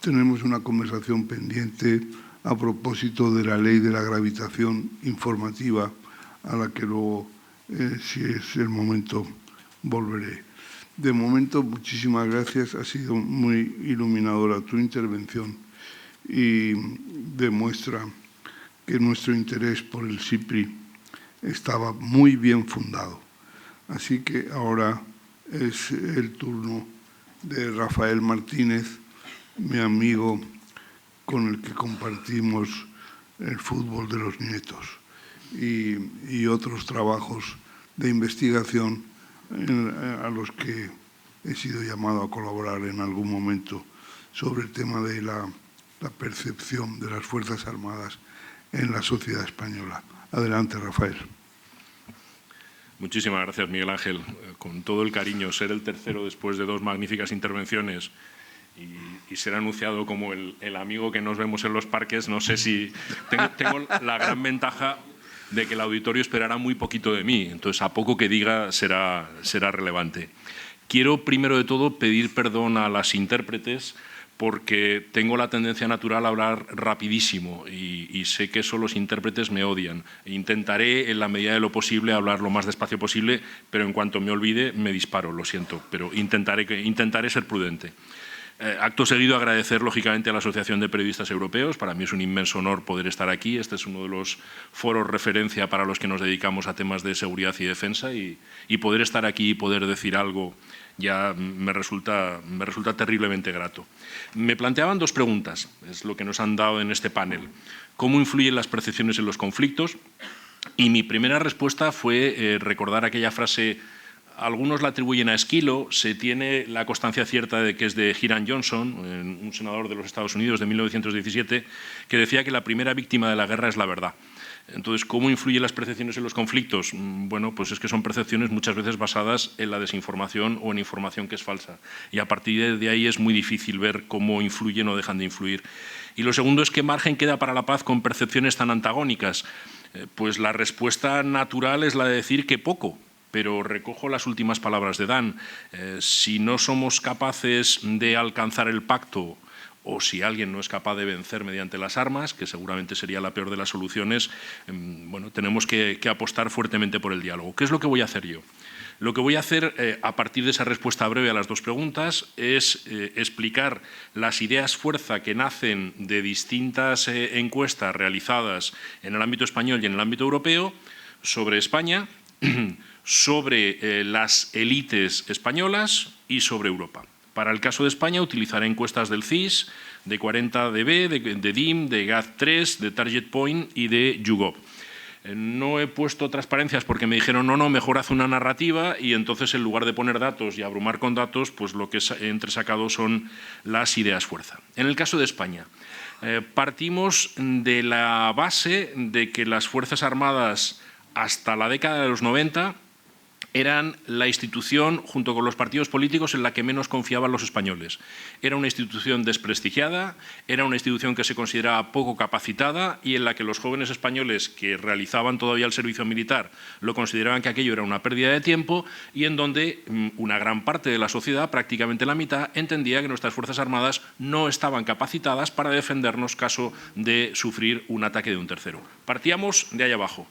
Tenemos una conversación pendiente a propósito de la ley de la gravitación informativa, a la que luego, si es el momento, volveré. De momento, muchísimas gracias. Ha sido muy iluminadora tu intervención y demuestra que nuestro interés por el CIPRI estaba muy bien fundado. Así que ahora es el turno de Rafael Martínez, mi amigo con el que compartimos el fútbol de los nietos y otros trabajos de investigación a los que he sido llamado a colaborar en algún momento sobre el tema de la percepción de las Fuerzas Armadas en la sociedad española. Adelante, Rafael. Muchísimas gracias, Miguel Ángel. Con todo el cariño, ser el tercero después de 2 magníficas intervenciones y ser anunciado como el amigo que nos vemos en los parques, no sé si... Tengo la gran ventaja de que el auditorio esperará muy poquito de mí, entonces a poco que diga será relevante. Quiero, primero de todo, pedir perdón a las intérpretes porque tengo la tendencia natural a hablar rapidísimo y sé que eso los intérpretes me odian. Intentaré, en la medida de lo posible, hablar lo más despacio posible, pero en cuanto me olvide, me disparo, lo siento, pero intentaré ser prudente. Acto seguido, agradecer, lógicamente, a la Asociación de Periodistas Europeos. Para mí es un inmenso honor poder estar aquí. Este es uno de los foros referencia para los que nos dedicamos a temas de seguridad y defensa, y poder estar aquí y poder decir algo ya me resulta terriblemente grato. Me planteaban dos preguntas, es lo que nos han dado en este panel. ¿Cómo influyen las percepciones en los conflictos? Y mi primera respuesta fue recordar aquella frase. Algunos la atribuyen a Esquilo, se tiene la constancia cierta de que es de Hiram Johnson, un senador de los Estados Unidos de 1917, que decía que la primera víctima de la guerra es la verdad. Entonces, ¿cómo influyen las percepciones en los conflictos? Bueno, pues es que son percepciones muchas veces basadas en la desinformación o en información que es falsa. Y a partir de ahí es muy difícil ver cómo influyen o dejan de influir. Y lo segundo es, ¿qué margen queda para la paz con percepciones tan antagónicas? Pues la respuesta natural es la de decir que poco. Pero recojo las últimas palabras de Dan. Si no somos capaces de alcanzar el pacto, o si alguien no es capaz de vencer mediante las armas, que seguramente sería la peor de las soluciones, bueno, tenemos que apostar fuertemente por el diálogo. ¿Qué es lo que voy a hacer yo? Lo que voy a hacer, a partir de esa respuesta breve a las dos preguntas, es explicar las ideas fuerza que nacen de distintas encuestas realizadas en el ámbito español y en el ámbito europeo sobre España, sobre las élites españolas y sobre Europa. Para el caso de España utilizaré encuestas del CIS, de 40DB, de DIM, de GAD3, de Target Point y de YouGov. No he puesto transparencias porque me dijeron no, mejor haz una narrativa, y entonces en lugar de poner datos y abrumar con datos, pues lo que he entresacado son las ideas fuerza. En el caso de España, partimos de la base de que las Fuerzas Armadas hasta la década de los 90 eran la institución, junto con los partidos políticos, en la que menos confiaban los españoles. Era una institución desprestigiada, era una institución que se consideraba poco capacitada y en la que los jóvenes españoles que realizaban todavía el servicio militar lo consideraban que aquello era una pérdida de tiempo, y en donde una gran parte de la sociedad, prácticamente la mitad, entendía que nuestras Fuerzas Armadas no estaban capacitadas para defendernos caso de sufrir un ataque de un tercero. Partíamos de ahí abajo.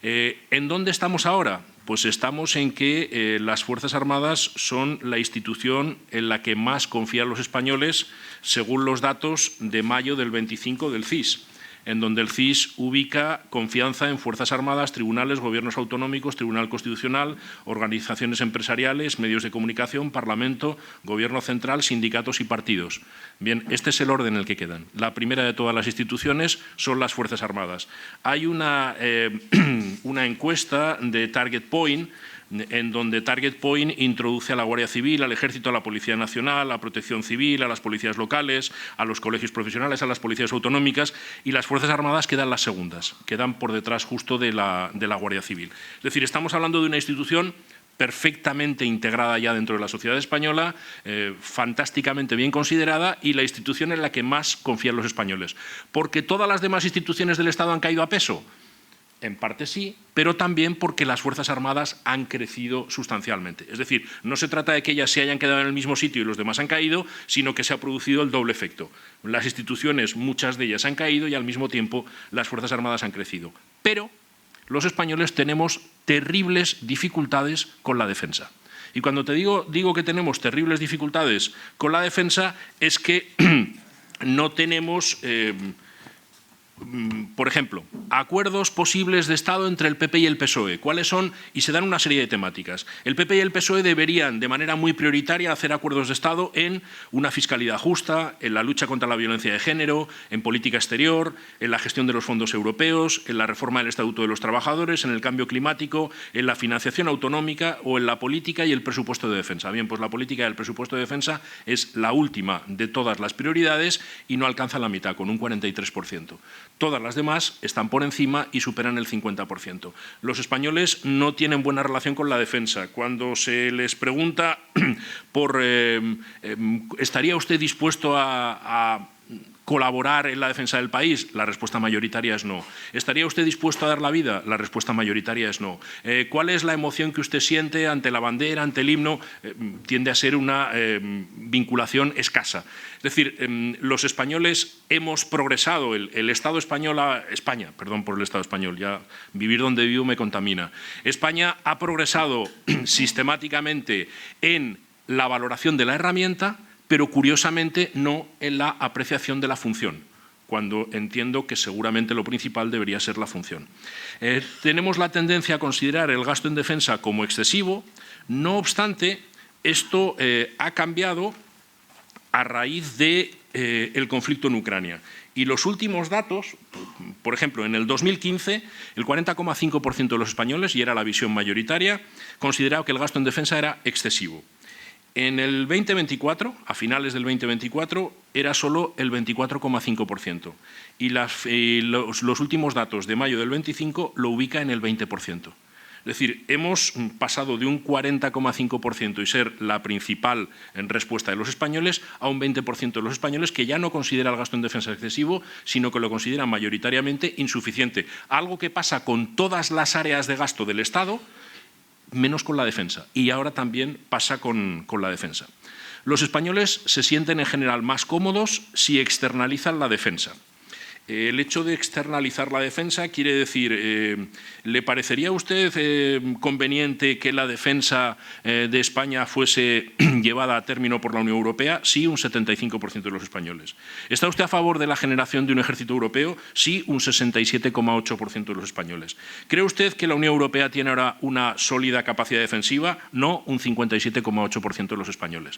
¿En dónde estamos ahora? Pues estamos en que las Fuerzas Armadas son la institución en la que más confían los españoles, según los datos de mayo del 25 del CIS, en donde el CIS ubica confianza en Fuerzas Armadas, tribunales, gobiernos autonómicos, Tribunal Constitucional, organizaciones empresariales, medios de comunicación, Parlamento, Gobierno central, sindicatos y partidos. Bien, este es el orden en el que quedan. La primera de todas las instituciones son las Fuerzas Armadas. Hay una encuesta de Target Point, en donde Target Point introduce a la Guardia Civil, al Ejército, a la Policía Nacional, a Protección Civil, a las policías locales, a los colegios profesionales, a las policías autonómicas, y las Fuerzas Armadas quedan las segundas, quedan por detrás justo de la Guardia Civil. Es decir, estamos hablando de una institución perfectamente integrada ya dentro de la sociedad española, fantásticamente bien considerada, y la institución en la que más confían los españoles. ¿Porque todas las demás instituciones del Estado han caído a peso? En parte sí, pero también porque las Fuerzas Armadas han crecido sustancialmente. Es decir, no se trata de que ellas se hayan quedado en el mismo sitio y los demás han caído, sino que se ha producido el doble efecto. Las instituciones, muchas de ellas han caído, y al mismo tiempo las Fuerzas Armadas han crecido. Pero los españoles tenemos terribles dificultades con la defensa. Y cuando te digo que tenemos terribles dificultades con la defensa, es que no tenemos... por ejemplo, acuerdos posibles de Estado entre el PP y el PSOE. ¿Cuáles son? Y se dan una serie de temáticas. El PP y el PSOE deberían, de manera muy prioritaria, hacer acuerdos de Estado en una fiscalidad justa, en la lucha contra la violencia de género, en política exterior, en la gestión de los fondos europeos, en la reforma del Estatuto de los Trabajadores, en el cambio climático, en la financiación autonómica o en la política y el presupuesto de defensa. Bien, pues la política y el presupuesto de defensa es la última de todas las prioridades y no alcanza la mitad, con un 43%. Todas las demás están por encima y superan el 50%. Los españoles no tienen buena relación con la defensa. Cuando se les pregunta por ¿estaría usted dispuesto a colaborar en la defensa del país? La respuesta mayoritaria es no. ¿Estaría usted dispuesto a dar la vida? La respuesta mayoritaria es no. ¿Cuál es la emoción que usted siente ante la bandera, ante el himno? Tiende a ser una vinculación escasa. Es decir, los españoles hemos progresado, el Estado español, España, perdón por el Estado español, ya vivir donde vivo me contamina. España ha progresado sistemáticamente en la valoración de la herramienta, pero curiosamente no en la apreciación de la función, cuando entiendo que seguramente lo principal debería ser la función. Tenemos la tendencia a considerar el gasto en defensa como excesivo, no obstante, esto ha cambiado a raíz del conflicto en Ucrania. Y los últimos datos, por ejemplo, en el 2015, el 40,5% de los españoles, y era la visión mayoritaria, consideraba que el gasto en defensa era excesivo. En el 2024, a finales del 2024, era solo el 24,5%. Y los últimos datos de mayo del 25 lo ubica en el 20%. Es decir, hemos pasado de un 40,5% y ser la principal respuesta de los españoles a un 20% de los españoles que ya no considera el gasto en defensa excesivo, sino que lo considera mayoritariamente insuficiente. Algo que pasa con todas las áreas de gasto del Estado, menos con la defensa. Y ahora también pasa con la defensa. Los españoles se sienten en general más cómodos si externalizan la defensa. El hecho de externalizar la defensa quiere decir, ¿le parecería a usted conveniente que la defensa de España fuese llevada a término por la Unión Europea? Sí, un 75% de los españoles. ¿Está usted a favor de la generación de un ejército europeo? Sí, un 67,8% de los españoles. ¿Cree usted que la Unión Europea tiene ahora una sólida capacidad defensiva? No, un 57,8% de los españoles.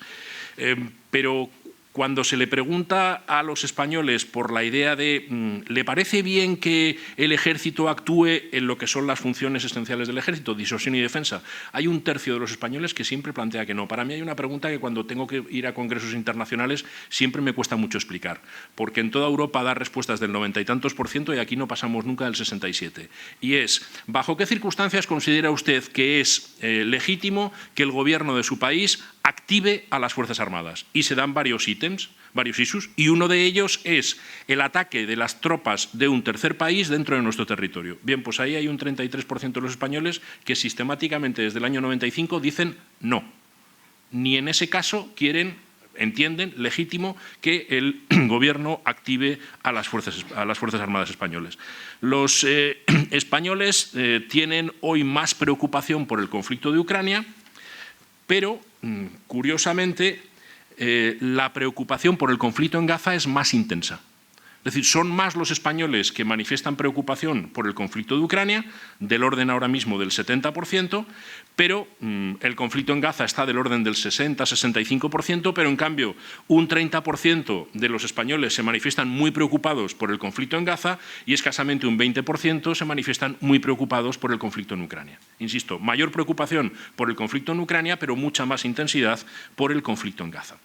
Pero cuando se le pregunta a los españoles por la idea de ¿le parece bien que el ejército actúe en lo que son las funciones esenciales del ejército, disuasión y defensa? Hay un tercio de los españoles que siempre plantea que no. Para mí hay una pregunta que cuando tengo que ir a congresos internacionales siempre me cuesta mucho explicar, porque en toda Europa da respuestas del 90 y tantos % y aquí no pasamos nunca del 67%. Y es, ¿bajo qué circunstancias considera usted que es legítimo que el gobierno de su país active a las Fuerzas Armadas? Y se dan varios ítems, varios issues, y uno de ellos es el ataque de las tropas de un tercer país dentro de nuestro territorio. Bien, pues ahí hay un 33% de los españoles que sistemáticamente desde el año 95 dicen no. Ni en ese caso entienden legítimo que el gobierno active a las Fuerzas Armadas españoles. Los españoles tienen hoy más preocupación por el conflicto de Ucrania, pero, curiosamente, la preocupación por el conflicto en Gaza es más intensa. Es decir, son más los españoles que manifiestan preocupación por el conflicto de Ucrania, del orden ahora mismo del 70%, pero el conflicto en Gaza está del orden del 60-65%, pero en cambio un 30% de los españoles se manifiestan muy preocupados por el conflicto en Gaza y escasamente un 20% se manifiestan muy preocupados por el conflicto en Ucrania. Insisto, mayor preocupación por el conflicto en Ucrania, pero mucha más intensidad por el conflicto en Gaza.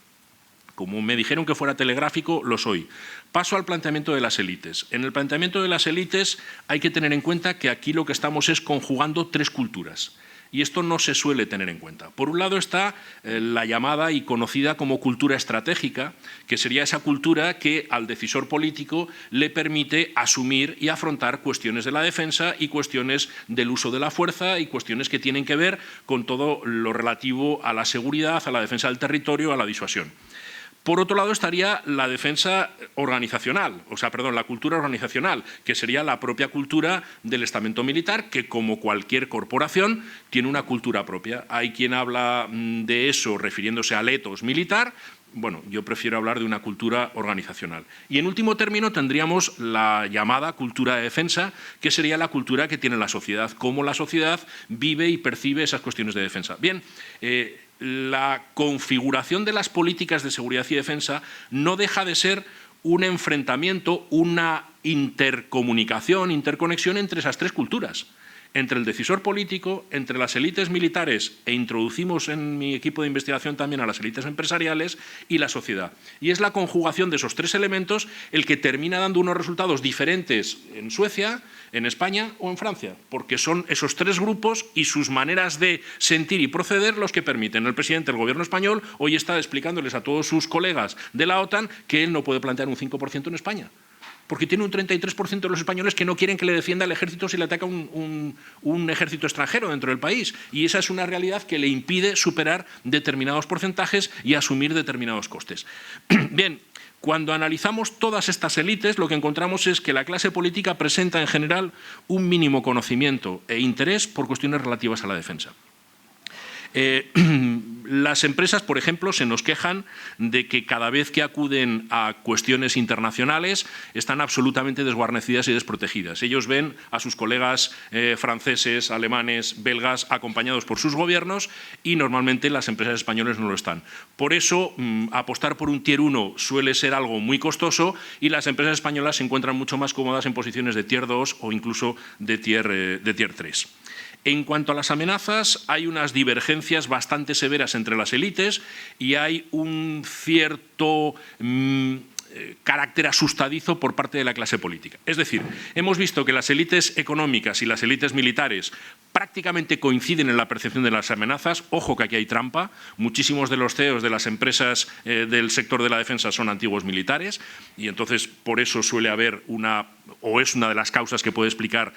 Como me dijeron que fuera telegráfico, lo soy. Paso al planteamiento de las élites. En el planteamiento de las élites hay que tener en cuenta que aquí lo que estamos es conjugando tres culturas. Y esto no se suele tener en cuenta. Por un lado está la llamada y conocida como cultura estratégica, que sería esa cultura que al decisor político le permite asumir y afrontar cuestiones de la defensa y cuestiones del uso de la fuerza y cuestiones que tienen que ver con todo lo relativo a la seguridad, a la defensa del territorio, a la disuasión. Por otro lado estaría la defensa organizacional, la cultura organizacional, que sería la propia cultura del estamento militar, que como cualquier corporación tiene una cultura propia. Hay quien habla de eso refiriéndose al ethos militar. Bueno, yo prefiero hablar de una cultura organizacional. Y en último término tendríamos la llamada cultura de defensa, que sería la cultura que tiene la sociedad, cómo la sociedad vive y percibe esas cuestiones de defensa. Bien, la configuración de las políticas de seguridad y defensa no deja de ser un enfrentamiento, una intercomunicación, interconexión entre esas tres culturas, entre el decisor político, entre las élites militares, e introducimos en mi equipo de investigación también a las élites empresariales, y la sociedad. Y es la conjugación de esos tres elementos el que termina dando unos resultados diferentes en Suecia, en España o en Francia, porque son esos tres grupos y sus maneras de sentir y proceder los que permiten. El presidente del gobierno español hoy está explicándoles a todos sus colegas de la OTAN que él no puede plantear un 5% en España, porque tiene un 33% de los españoles que no quieren que le defienda el ejército si le ataca un ejército extranjero dentro del país. Y esa es una realidad que le impide superar determinados porcentajes y asumir determinados costes. Bien, cuando analizamos todas estas élites, lo que encontramos es que la clase política presenta en general un mínimo conocimiento e interés por cuestiones relativas a la defensa. Las empresas, por ejemplo, se nos quejan de que cada vez que acuden a cuestiones internacionales están absolutamente desguarnecidas y desprotegidas. Ellos ven a sus colegas franceses, alemanes, belgas acompañados por sus gobiernos y normalmente las empresas españolas no lo están. Por eso, apostar por un Tier 1 suele ser algo muy costoso y las empresas españolas se encuentran mucho más cómodas en posiciones de Tier 2 o incluso de Tier 3. En cuanto a las amenazas, hay unas divergencias bastante severas entre las élites y hay un cierto carácter asustadizo por parte de la clase política. Es decir, hemos visto que las élites económicas y las élites militares prácticamente coinciden en la percepción de las amenazas. Ojo que aquí hay trampa. Muchísimos de los CEOs de las empresas del sector de la defensa son antiguos militares y entonces por eso suele haber es una de las causas que puede explicar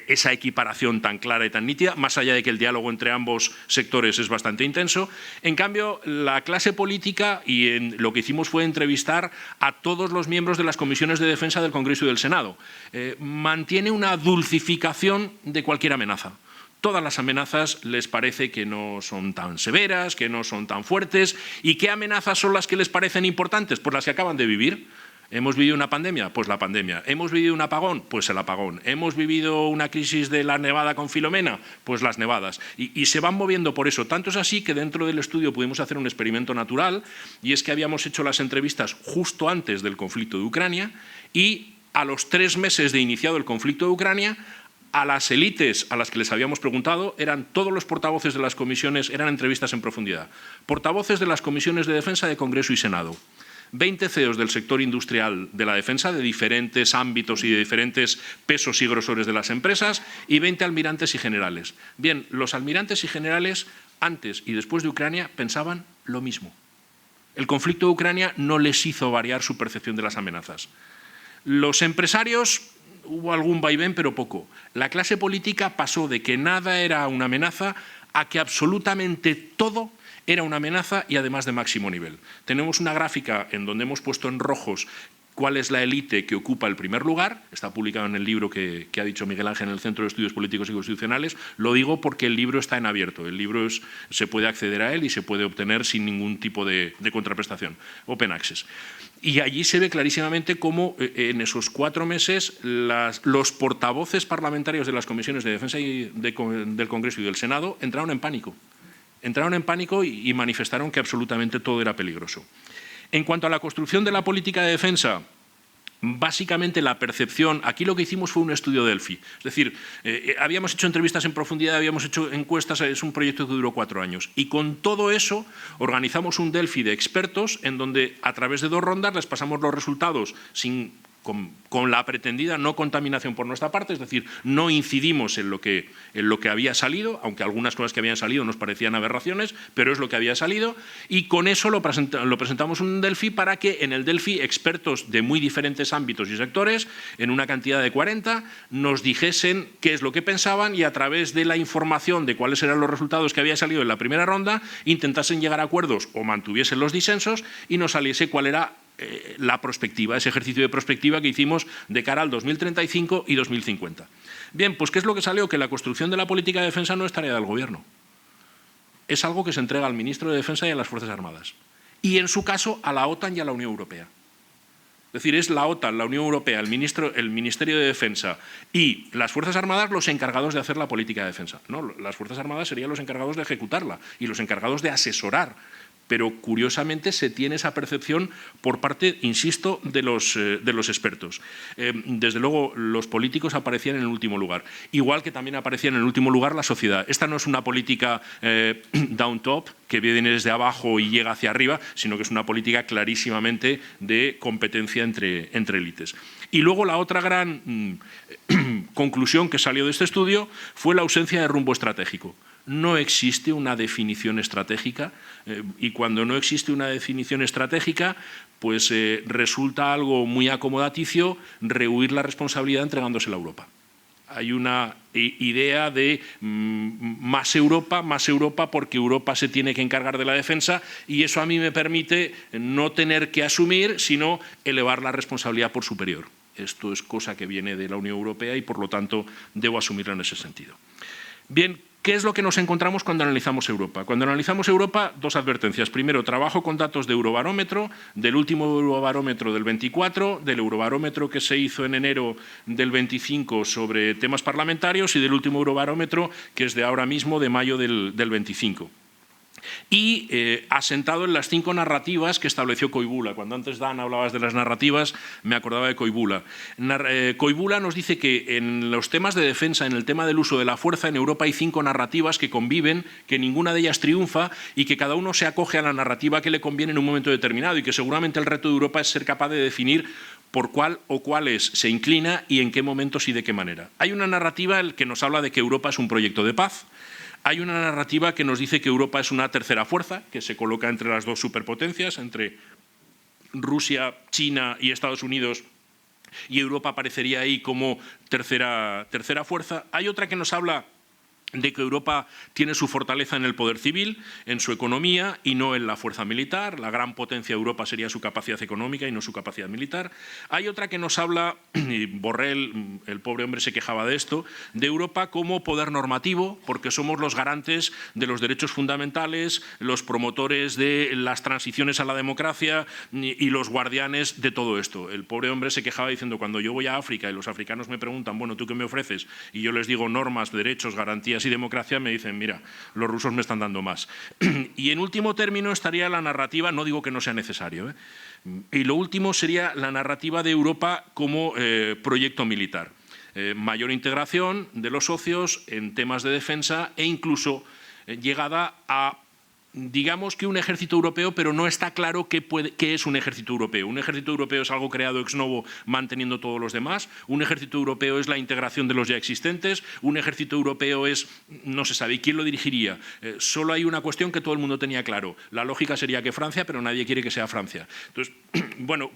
esa equiparación tan clara y tan nítida, más allá de que el diálogo entre ambos sectores es bastante intenso. En cambio, la clase política, lo que hicimos fue entrevistar a todos los miembros de las comisiones de defensa del Congreso y del Senado. Mantiene una dulcificación de cualquier amenaza. Todas las amenazas les parece que no son tan severas, que no son tan fuertes. ¿Y qué amenazas son las que les parecen importantes? Pues las que acaban de vivir. ¿Hemos vivido una pandemia? Pues la pandemia. ¿Hemos vivido un apagón? Pues el apagón. ¿Hemos vivido una crisis de la nevada con Filomena? Pues las nevadas. Y se van moviendo por eso. Tanto es así que dentro del estudio pudimos hacer un experimento natural y es que habíamos hecho las entrevistas justo antes del conflicto de Ucrania y a los 3 meses de iniciado el conflicto de Ucrania, a las élites a las que les habíamos preguntado, eran todos los portavoces de las comisiones, eran entrevistas en profundidad. Portavoces de las comisiones de defensa de Congreso y Senado. 20 CEOs del sector industrial de la defensa, de diferentes ámbitos y de diferentes pesos y grosores de las empresas, y 20 almirantes y generales. Bien, los almirantes y generales, antes y después de Ucrania, pensaban lo mismo. El conflicto de Ucrania no les hizo variar su percepción de las amenazas. Los empresarios, hubo algún vaivén, pero poco. La clase política pasó de que nada era una amenaza a que absolutamente todo era una amenaza y además de máximo nivel. Tenemos una gráfica en donde hemos puesto en rojos cuál es la élite que ocupa el primer lugar. Está publicado en el libro que ha dicho Miguel Ángel en el Centro de Estudios Políticos y Constitucionales. Lo digo porque el libro está en abierto. El libro se puede acceder a él y se puede obtener sin ningún tipo de contraprestación. Open access. Y allí se ve clarísimamente cómo en esos 4 meses los portavoces parlamentarios de las comisiones de defensa del Congreso y del Senado entraron en pánico. Entraron en pánico y manifestaron que absolutamente todo era peligroso. En cuanto a la construcción de la política de defensa, básicamente la percepción, aquí lo que hicimos fue un estudio Delphi, es decir, habíamos hecho entrevistas en profundidad, habíamos hecho encuestas, es un proyecto que duró 4 años y con todo eso organizamos un Delphi de expertos en donde a través de 2 rondas les pasamos los resultados con la pretendida no contaminación por nuestra parte, es decir, no incidimos en lo que había salido, aunque algunas cosas que habían salido nos parecían aberraciones, pero es lo que había salido, y con eso lo presentamos en un Delphi para que en el Delphi expertos de muy diferentes ámbitos y sectores, en una cantidad de 40, nos dijesen qué es lo que pensaban y a través de la información de cuáles eran los resultados que había salido en la primera ronda, intentasen llegar a acuerdos o mantuviesen los disensos y nos saliese cuál era la prospectiva, ese ejercicio de prospectiva que hicimos de cara al 2035 y 2050. Bien, pues ¿qué es lo que salió? Que la construcción de la política de defensa no es tarea del Gobierno. Es algo que se entrega al Ministro de Defensa y a las Fuerzas Armadas. Y en su caso a la OTAN y a la Unión Europea. Es decir, es la OTAN, la Unión Europea, el Ministerio de Defensa y las Fuerzas Armadas los encargados de hacer la política de defensa. No, las Fuerzas Armadas serían los encargados de ejecutarla y los encargados de asesorar. Pero curiosamente se tiene esa percepción por parte, insisto, de los expertos. Desde luego, los políticos aparecían en el último lugar, igual que también aparecía en el último lugar la sociedad. Esta no es una política down top, que viene desde abajo y llega hacia arriba, sino que es una política clarísimamente de competencia entre élites. Y luego la otra gran conclusión que salió de este estudio fue la ausencia de rumbo estratégico. No existe una definición estratégica y cuando no existe una definición estratégica, pues resulta algo muy acomodaticio rehuir la responsabilidad entregándosela a Europa. Hay una idea de más Europa porque Europa se tiene que encargar de la defensa y eso a mí me permite no tener que asumir, sino elevar la responsabilidad por superior. Esto es cosa que viene de la Unión Europea y por lo tanto debo asumirla en ese sentido. Bien, ¿Qué es lo que nos encontramos cuando analizamos Europa? Cuando analizamos Europa, dos advertencias. Primero, trabajo con datos de Eurobarómetro, del último Eurobarómetro del 24, del Eurobarómetro que se hizo en enero del 25 sobre temas parlamentarios y del último Eurobarómetro que es de ahora mismo, de mayo del 25. Y asentado en las 5 narrativas que estableció Koivula. Cuando antes, Dan, hablabas de las narrativas, me acordaba de Koivula. Koivula nos dice que en los temas de defensa, en el tema del uso de la fuerza, en Europa hay 5 narrativas que conviven, que ninguna de ellas triunfa y que cada uno se acoge a la narrativa que le conviene en un momento determinado y que seguramente el reto de Europa es ser capaz de definir por cuál o cuáles se inclina y en qué momentos y de qué manera. Hay una narrativa que nos habla de que Europa es un proyecto de paz. Hay una narrativa que nos dice que Europa es una tercera fuerza, que se coloca entre las dos superpotencias, entre Rusia, China y Estados Unidos, y Europa aparecería ahí como tercera fuerza. Hay otra que nos habla de que Europa tiene su fortaleza en el poder civil, en su economía y no en la fuerza militar. La gran potencia de Europa sería su capacidad económica y no su capacidad militar. Hay otra que nos habla, y Borrell, el pobre hombre, se quejaba de esto, de Europa como poder normativo, porque somos los garantes de los derechos fundamentales, los promotores de las transiciones a la democracia y los guardianes de todo esto. El pobre hombre se quejaba diciendo, cuando yo voy a África y los africanos me preguntan, bueno, ¿tú qué me ofreces? Y yo les digo normas, derechos, garantías y democracia, me dicen, mira, los rusos me están dando más. Y en último término estaría la narrativa, no digo que no sea necesario, y lo último sería la narrativa de Europa como proyecto militar. Mayor integración de los socios en temas de defensa e incluso llegada a, digamos que un ejército europeo, pero no está claro qué es un ejército europeo. Un ejército europeo es algo creado ex novo manteniendo todos los demás. Un ejército europeo es la integración de los ya existentes. Un ejército europeo es, no se sabe, ¿y quién lo dirigiría? Solo hay una cuestión que todo el mundo tenía claro. La lógica sería que Francia, pero nadie quiere que sea Francia. Entonces, bueno,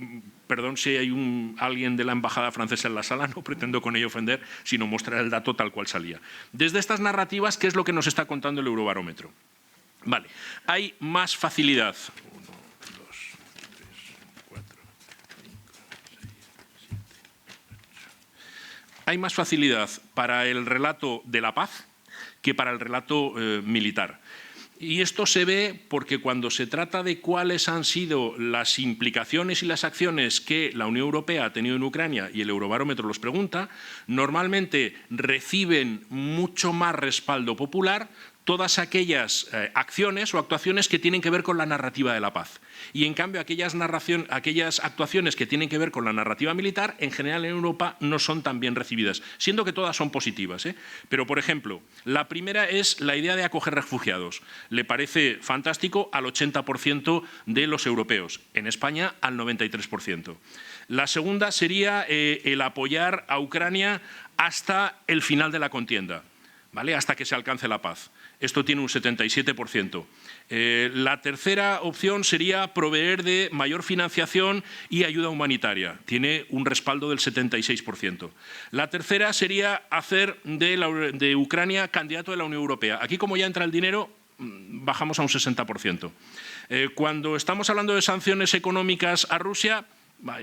perdón si hay alguien de la embajada francesa en la sala, no pretendo con ello ofender, sino mostrar el dato tal cual salía. Desde estas narrativas, ¿qué es lo que nos está contando el Eurobarómetro? Vale, hay más facilidad. 1, 2, 3, 4, 5, 6, 7, 8. Hay más facilidad para el relato de la paz que para el relato militar. Y esto se ve porque cuando se trata de cuáles han sido las implicaciones y las acciones que la Unión Europea ha tenido en Ucrania, y el Eurobarómetro los pregunta, normalmente reciben mucho más respaldo popular todas aquellas acciones o actuaciones que tienen que ver con la narrativa de la paz. Y en cambio aquellas actuaciones que tienen que ver con la narrativa militar, en general en Europa no son tan bien recibidas, siendo que todas son positivas. Pero, por ejemplo, la primera es la idea de acoger refugiados. Le parece fantástico al 80% de los europeos, en España al 93%. La segunda sería el apoyar a Ucrania hasta el final de la contienda, ¿vale? Hasta que se alcance la paz. Esto tiene un 77%. La tercera opción sería proveer de mayor financiación y ayuda humanitaria. Tiene un respaldo del 76%. La tercera sería hacer de Ucrania candidato de la Unión Europea. Aquí, como ya entra el dinero, bajamos a un 60%. Cuando estamos hablando de sanciones económicas a Rusia,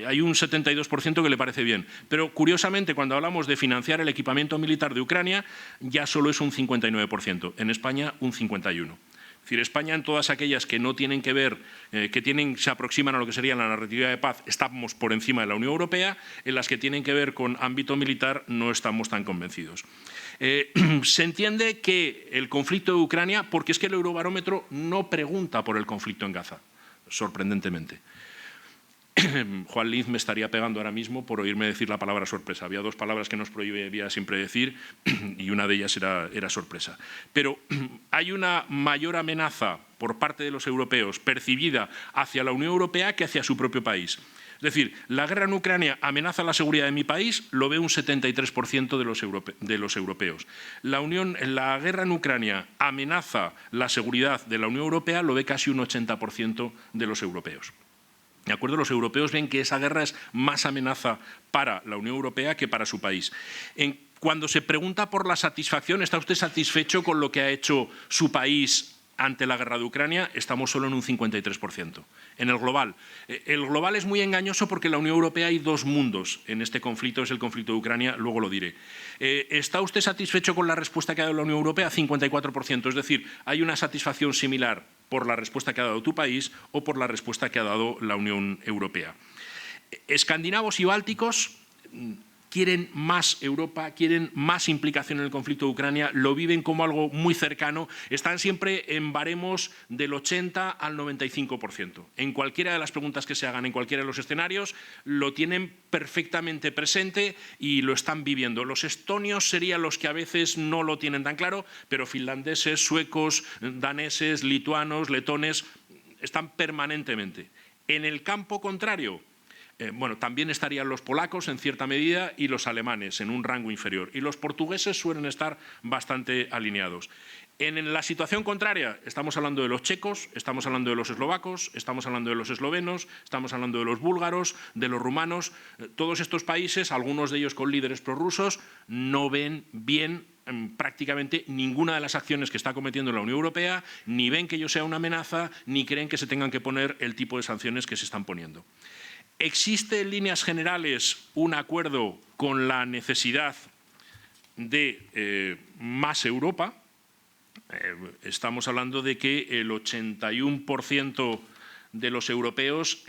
hay un 72% que le parece bien, pero curiosamente cuando hablamos de financiar el equipamiento militar de Ucrania ya solo es un 59%, en España un 51%. Es decir, España en todas aquellas que no tienen que ver, se aproximan a lo que sería la narrativa de paz, estamos por encima de la Unión Europea, en las que tienen que ver con ámbito militar no estamos tan convencidos. Se entiende que el conflicto de Ucrania, porque es que el Eurobarómetro no pregunta por el conflicto en Gaza, sorprendentemente. Juan Linz me estaría pegando ahora mismo por oírme decir la palabra sorpresa. Había dos palabras que nos prohibía siempre decir y una de ellas era sorpresa. Pero hay una mayor amenaza por parte de los europeos percibida hacia la Unión Europea que hacia su propio país. Es decir, la guerra en Ucrania amenaza la seguridad de mi país, lo ve un 73% de los europeos. La guerra en Ucrania amenaza la seguridad de la Unión Europea, lo ve casi un 80% de los europeos. ¿De acuerdo? Los europeos ven que esa guerra es más amenaza para la Unión Europea que para su país. Cuando se pregunta por la satisfacción, ¿está usted satisfecho con lo que ha hecho su país ante la guerra de Ucrania estamos solo en un 53%. En el global. El global es muy engañoso porque en la Unión Europea hay dos mundos en este conflicto, es el conflicto de Ucrania, luego lo diré. ¿Está usted satisfecho con la respuesta que ha dado la Unión Europea? 54%, es decir, hay una satisfacción similar por la respuesta que ha dado tu país o por la respuesta que ha dado la Unión Europea. Escandinavos y bálticos quieren más Europa, quieren más implicación en el conflicto de Ucrania, lo viven como algo muy cercano, están siempre en baremos del 80 al 95%. En cualquiera de las preguntas que se hagan, en cualquiera de los escenarios, lo tienen perfectamente presente y lo están viviendo. Los estonios serían los que a veces no lo tienen tan claro, pero finlandeses, suecos, daneses, lituanos, letones, están permanentemente. En el campo contrario, bueno, también estarían los polacos en cierta medida y los alemanes en un rango inferior. Y los portugueses suelen estar bastante alineados. En la situación contraria, estamos hablando de los checos, estamos hablando de los eslovacos, estamos hablando de los eslovenos, estamos hablando de los búlgaros, de los rumanos. Todos estos países, algunos de ellos con líderes prorrusos, no ven bien prácticamente ninguna de las acciones que está cometiendo la Unión Europea, ni ven que ello sea una amenaza, ni creen que se tengan que poner el tipo de sanciones que se están poniendo. ¿Existe en líneas generales un acuerdo con la necesidad de más Europa? Estamos hablando de que el 81% de los europeos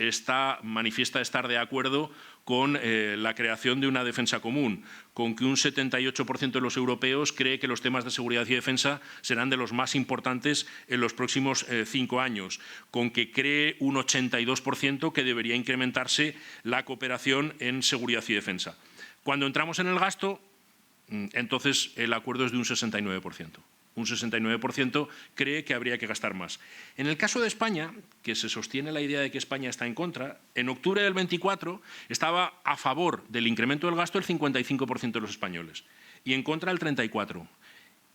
manifiesta estar de acuerdo con la creación de una defensa común, con que un 78% de los europeos cree que los temas de seguridad y defensa serán de los más importantes en los próximos 5 años, con que cree un 82% que debería incrementarse la cooperación en seguridad y defensa. Cuando entramos en el gasto, entonces el acuerdo es de un 69%. Un 69% cree que habría que gastar más. En el caso de España, que se sostiene la idea de que España está en contra, en octubre del 24 estaba a favor del incremento del gasto el 55% de los españoles y en contra el 34%.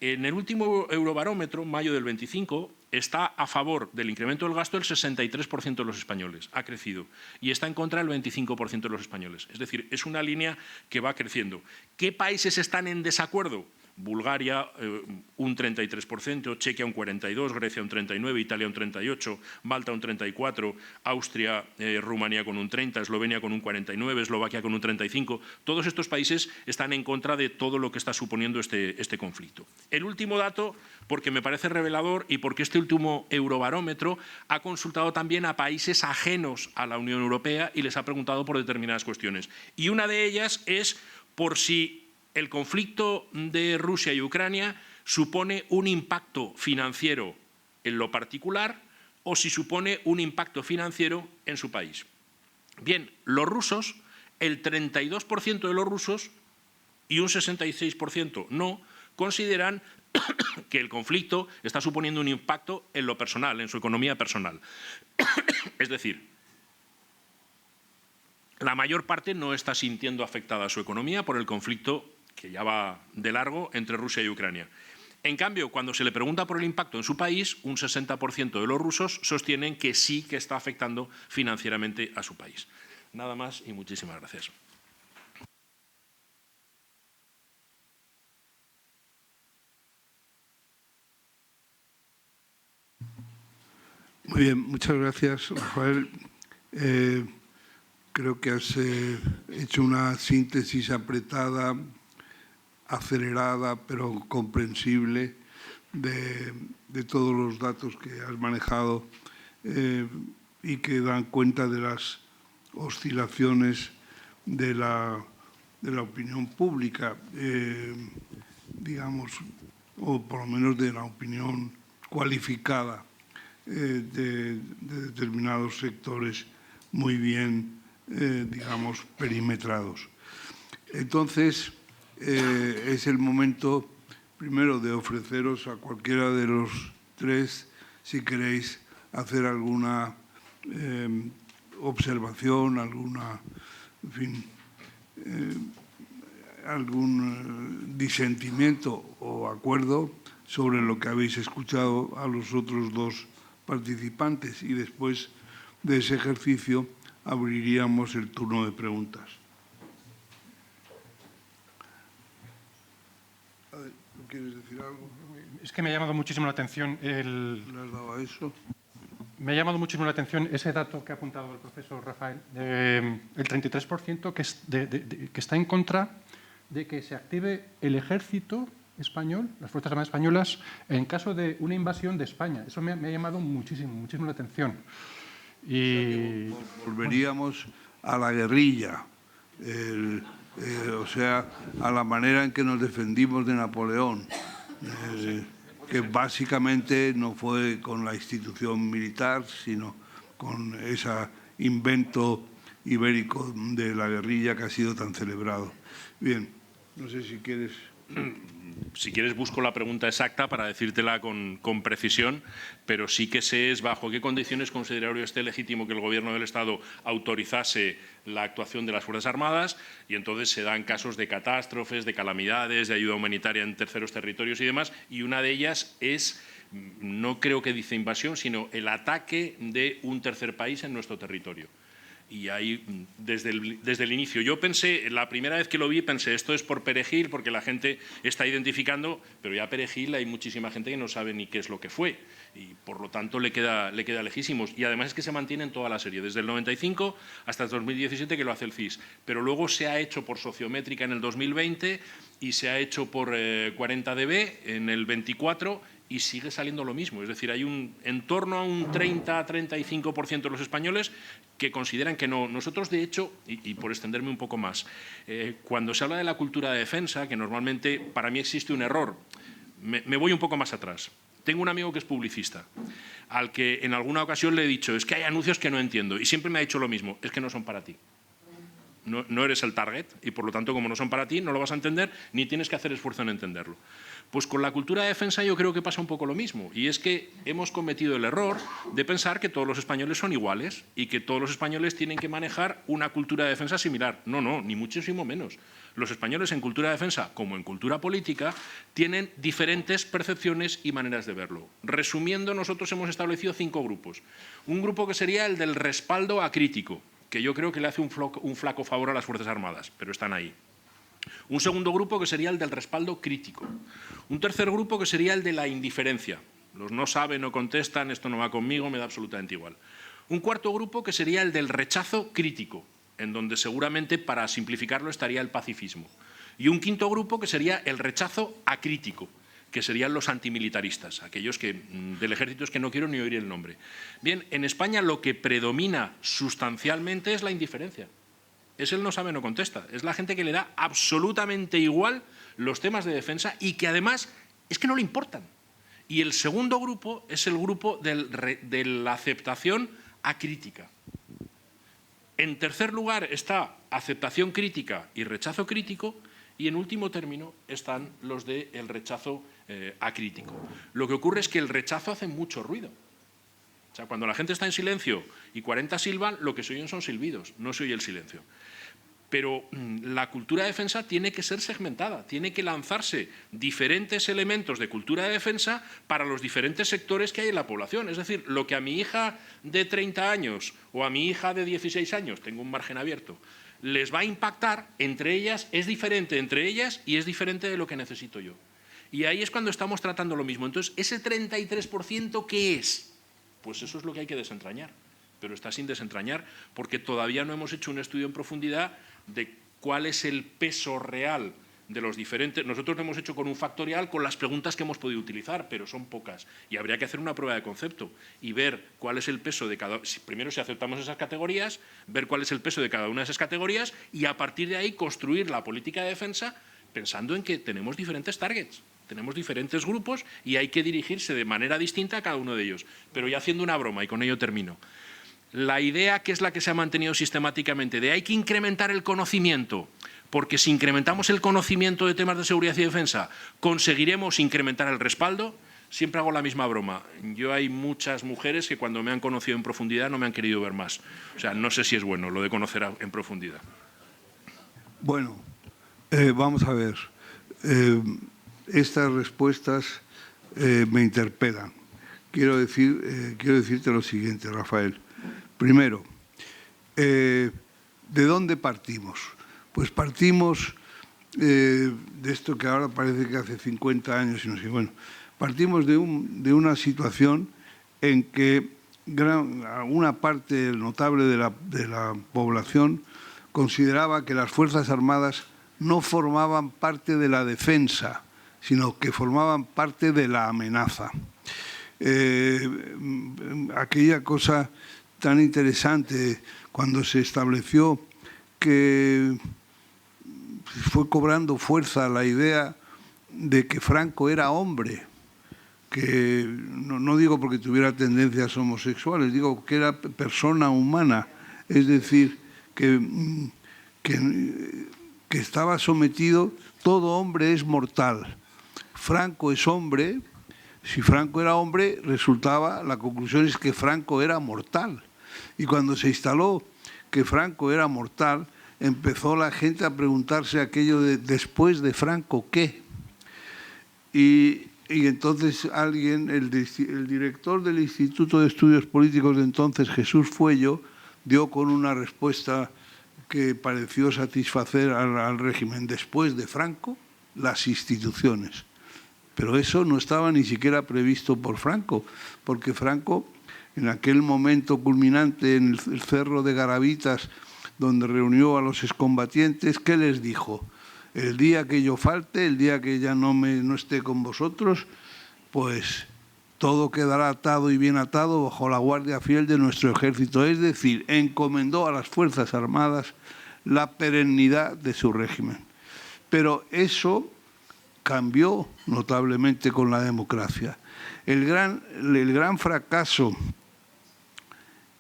En el último Eurobarómetro, mayo del 25, está a favor del incremento del gasto el 63% de los españoles, ha crecido, y está en contra el 25% de los españoles. Es decir, es una línea que va creciendo. ¿Qué países están en desacuerdo? Bulgaria un 33%, Chequia un 42%, Grecia un 39%, Italia un 38%, Malta un 34%, Austria, Rumanía con un 30%, Eslovenia con un 49%, Eslovaquia con un 35%. Todos estos países están en contra de todo lo que está suponiendo este conflicto. El último dato, porque me parece revelador y porque este último Eurobarómetro ha consultado también a países ajenos a la Unión Europea y les ha preguntado por determinadas cuestiones. Y una de ellas es por si el conflicto de Rusia y Ucrania supone un impacto financiero en lo particular o si supone un impacto financiero en su país. Bien, los rusos, el 32% de los rusos y un 66% no, consideran que el conflicto está suponiendo un impacto en lo personal, en su economía personal. Es decir, la mayor parte no está sintiendo afectada su economía por el conflicto que ya va de largo entre Rusia y Ucrania. En cambio, cuando se le pregunta por el impacto en su país, un 60% de los rusos sostienen que sí que está afectando financieramente a su país. Nada más y muchísimas gracias. Muy bien, muchas gracias, Rafael. Creo que has hecho una síntesis apretada, acelerada, pero comprensible de todos los datos que has manejado y que dan cuenta de las oscilaciones de la opinión pública, digamos, o por lo menos de la opinión cualificada de determinados sectores muy bien, digamos, perimetrados. Entonces, es el momento, primero, de ofreceros a cualquiera de los tres, si queréis hacer alguna observación, alguna, en fin, algún disentimiento o acuerdo sobre lo que habéis escuchado a los otros dos participantes, y después de ese ejercicio abriríamos el turno de preguntas. A ver, ¿tú quieres decir algo? Es que me ha llamado muchísimo la atención ¿Le has dado a eso? Me ha llamado muchísimo la atención ese dato que ha apuntado el profesor Rafael, el 33% que está en contra de que se active el ejército español, las Fuerzas Armadas españolas, en caso de una invasión de España. Eso me ha llamado muchísimo la atención. Y volveríamos a la guerrilla, o sea, a la manera en que nos defendimos de Napoleón, que básicamente no fue con la institución militar, sino con ese invento ibérico de la guerrilla que ha sido tan celebrado. Bien, no sé si quieres... Si quieres busco la pregunta exacta para decírtela con precisión, pero sí que sé es bajo qué condiciones consideraría usted legítimo que el Gobierno del Estado autorizase la actuación de las Fuerzas Armadas, y entonces se dan casos de catástrofes, de calamidades, de ayuda humanitaria en terceros territorios y demás, y una de ellas es, no creo que dice invasión, sino el ataque de un tercer país en nuestro territorio. Y ahí, desde el inicio, yo pensé, la primera vez que lo vi, pensé, esto es por Perejil, porque la gente está identificando, pero ya Perejil hay muchísima gente que no sabe ni qué es lo que fue, y por lo tanto le queda lejísimos. Y además es que se mantiene en toda la serie, desde el 95 hasta el 2017, que lo hace el CIS. Pero luego se ha hecho por Sociométrica en el 2020 y se ha hecho por 40dB en el 24, y sigue saliendo lo mismo. Es decir, hay en torno a un 30-35% de los españoles que consideran que no. Nosotros, de hecho, y por extenderme un poco más, cuando se habla de la cultura de defensa, que normalmente para mí existe un error, me voy un poco más atrás. Tengo un amigo que es publicista, al que en alguna ocasión le he dicho, es que hay anuncios que no entiendo, y siempre me ha dicho lo mismo, es que no son para ti. No eres el target, y por lo tanto, como no son para ti, no lo vas a entender, ni tienes que hacer esfuerzo en entenderlo. Pues con la cultura de defensa yo creo que pasa un poco lo mismo, y es que hemos cometido el error de pensar que todos los españoles son iguales y que todos los españoles tienen que manejar una cultura de defensa similar. No, ni muchísimo menos. Los españoles en cultura de defensa, como en cultura política, tienen diferentes percepciones y maneras de verlo. Resumiendo, nosotros hemos establecido 5 grupos. Un grupo que sería el del respaldo acrítico, que yo creo que le hace un flaco favor a las Fuerzas Armadas, pero están ahí. Un segundo grupo que sería el del respaldo crítico. Un tercer grupo que sería el de la indiferencia. Los no saben, no contestan, esto no va conmigo, me da absolutamente igual. Un cuarto grupo que sería el del rechazo crítico, en donde seguramente, para simplificarlo, estaría el pacifismo. Y un quinto grupo que sería el rechazo acrítico, que serían los antimilitaristas, aquellos del ejército es que no quiero ni oír el nombre. Bien, en España lo que predomina sustancialmente es la indiferencia. Es el no sabe, no contesta. Es la gente que le da absolutamente igual los temas de defensa y que además es que no le importan. Y el segundo grupo es el grupo de la aceptación acrítica. En tercer lugar está aceptación crítica y rechazo crítico, y en último término están los del rechazo acrítico. Lo que ocurre es que el rechazo hace mucho ruido. O sea, cuando la gente está en silencio y 40 silban, lo que se oyen son silbidos, no se oye el silencio. Pero la cultura de defensa tiene que ser segmentada, tiene que lanzarse diferentes elementos de cultura de defensa para los diferentes sectores que hay en la población. Es decir, lo que a mi hija de 30 años o a mi hija de 16 años, tengo un margen abierto, les va a impactar, entre ellas, es diferente entre ellas y es diferente de lo que necesito yo. Y ahí es cuando estamos tratando lo mismo. Entonces, ¿ese 33% qué es? Pues eso es lo que hay que desentrañar. Pero está sin desentrañar porque todavía no hemos hecho un estudio en profundidad de cuál es el peso real de los diferentes. Nosotros lo hemos hecho con un factorial con las preguntas que hemos podido utilizar, pero son pocas. Y habría que hacer una prueba de concepto y ver cuál es el peso de cada... Primero, si aceptamos esas categorías, ver cuál es el peso de cada una de esas categorías y a partir de ahí construir la política de defensa pensando en que tenemos diferentes targets. Tenemos diferentes grupos y hay que dirigirse de manera distinta a cada uno de ellos. Pero ya haciendo una broma, y con ello termino. La idea, que es la que se ha mantenido sistemáticamente, de hay que incrementar el conocimiento, porque si incrementamos el conocimiento de temas de seguridad y defensa, conseguiremos incrementar el respaldo. Siempre hago la misma broma. Yo hay muchas mujeres que cuando me han conocido en profundidad no me han querido ver más. O sea, no sé si es bueno lo de conocer en profundidad. Bueno, vamos a ver. Estas respuestas me interpelan. Quiero decirte lo siguiente, Rafael. Primero, ¿de dónde partimos? Pues partimos de esto que ahora parece que hace 50 años, y no sé, bueno, Partimos de una situación en que una parte notable de la población consideraba que las Fuerzas Armadas no formaban parte de la defensa, sino que formaban parte de la amenaza. Aquella cosa tan interesante cuando se estableció que fue cobrando fuerza la idea de que Franco era hombre, que no digo porque tuviera tendencias homosexuales, digo que era persona humana, es decir, que estaba sometido, todo hombre es mortal. Franco es hombre, si Franco era hombre, la conclusión es que Franco era mortal. Y cuando se instaló que Franco era mortal, empezó la gente a preguntarse aquello de ¿después de Franco qué? Y entonces el director del Instituto de Estudios Políticos de entonces, Jesús Fuello, dio con una respuesta que pareció satisfacer al régimen. Después de Franco, las instituciones. Pero eso no estaba ni siquiera previsto por Franco, porque Franco, en aquel momento culminante en el Cerro de Garavitas, donde reunió a los excombatientes, ¿qué les dijo? El día que yo falte, el día que ya no esté con vosotros, pues todo quedará atado y bien atado bajo la guardia fiel de nuestro ejército. Es decir, encomendó a las Fuerzas Armadas la perennidad de su régimen. Pero eso cambió notablemente con la democracia. El gran fracaso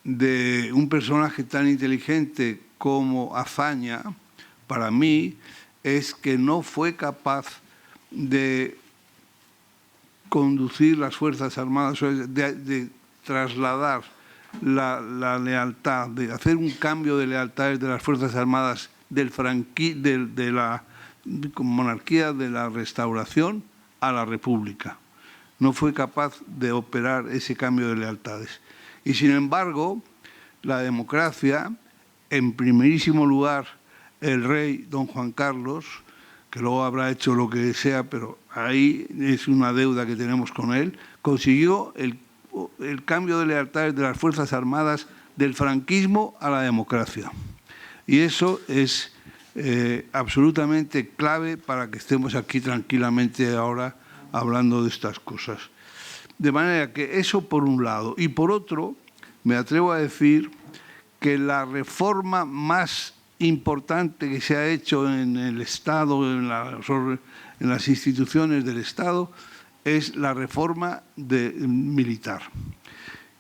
de un personaje tan inteligente como Azaña, para mí, es que no fue capaz de conducir las Fuerzas Armadas, de trasladar la lealtad, de hacer un cambio de lealtades de las Fuerzas Armadas de la monarquía de la Restauración a la República. No fue capaz de operar ese cambio de lealtades. Y sin embargo, la democracia, en primerísimo lugar, el rey don Juan Carlos, que luego habrá hecho lo que sea, pero ahí es una deuda que tenemos con él, consiguió el cambio de lealtades de las Fuerzas Armadas del franquismo a la democracia. Y eso es absolutamente clave para que estemos aquí tranquilamente ahora hablando de estas cosas. De manera que eso por un lado. Y por otro, me atrevo a decir que la reforma más importante que se ha hecho en el Estado, en las instituciones del Estado, es la reforma militar.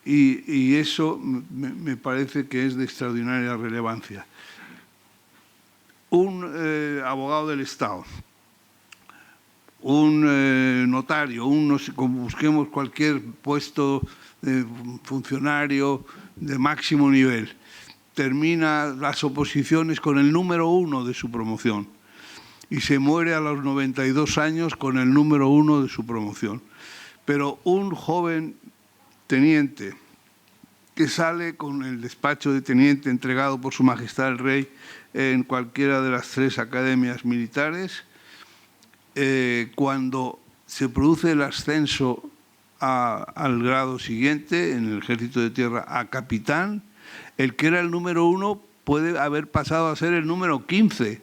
Y eso me parece que es de extraordinaria relevancia. Un abogado del Estado, un notario, busquemos cualquier puesto de funcionario de máximo nivel, termina las oposiciones con el número 1 de su promoción y se muere a los 92 años con el número 1 de su promoción. Pero un joven teniente que sale con el despacho de teniente entregado por Su Majestad el Rey en cualquiera de las 3 academias militares, cuando se produce el ascenso al grado siguiente, en el Ejército de Tierra, a capitán, el que era el número 1 puede haber pasado a ser el número 15,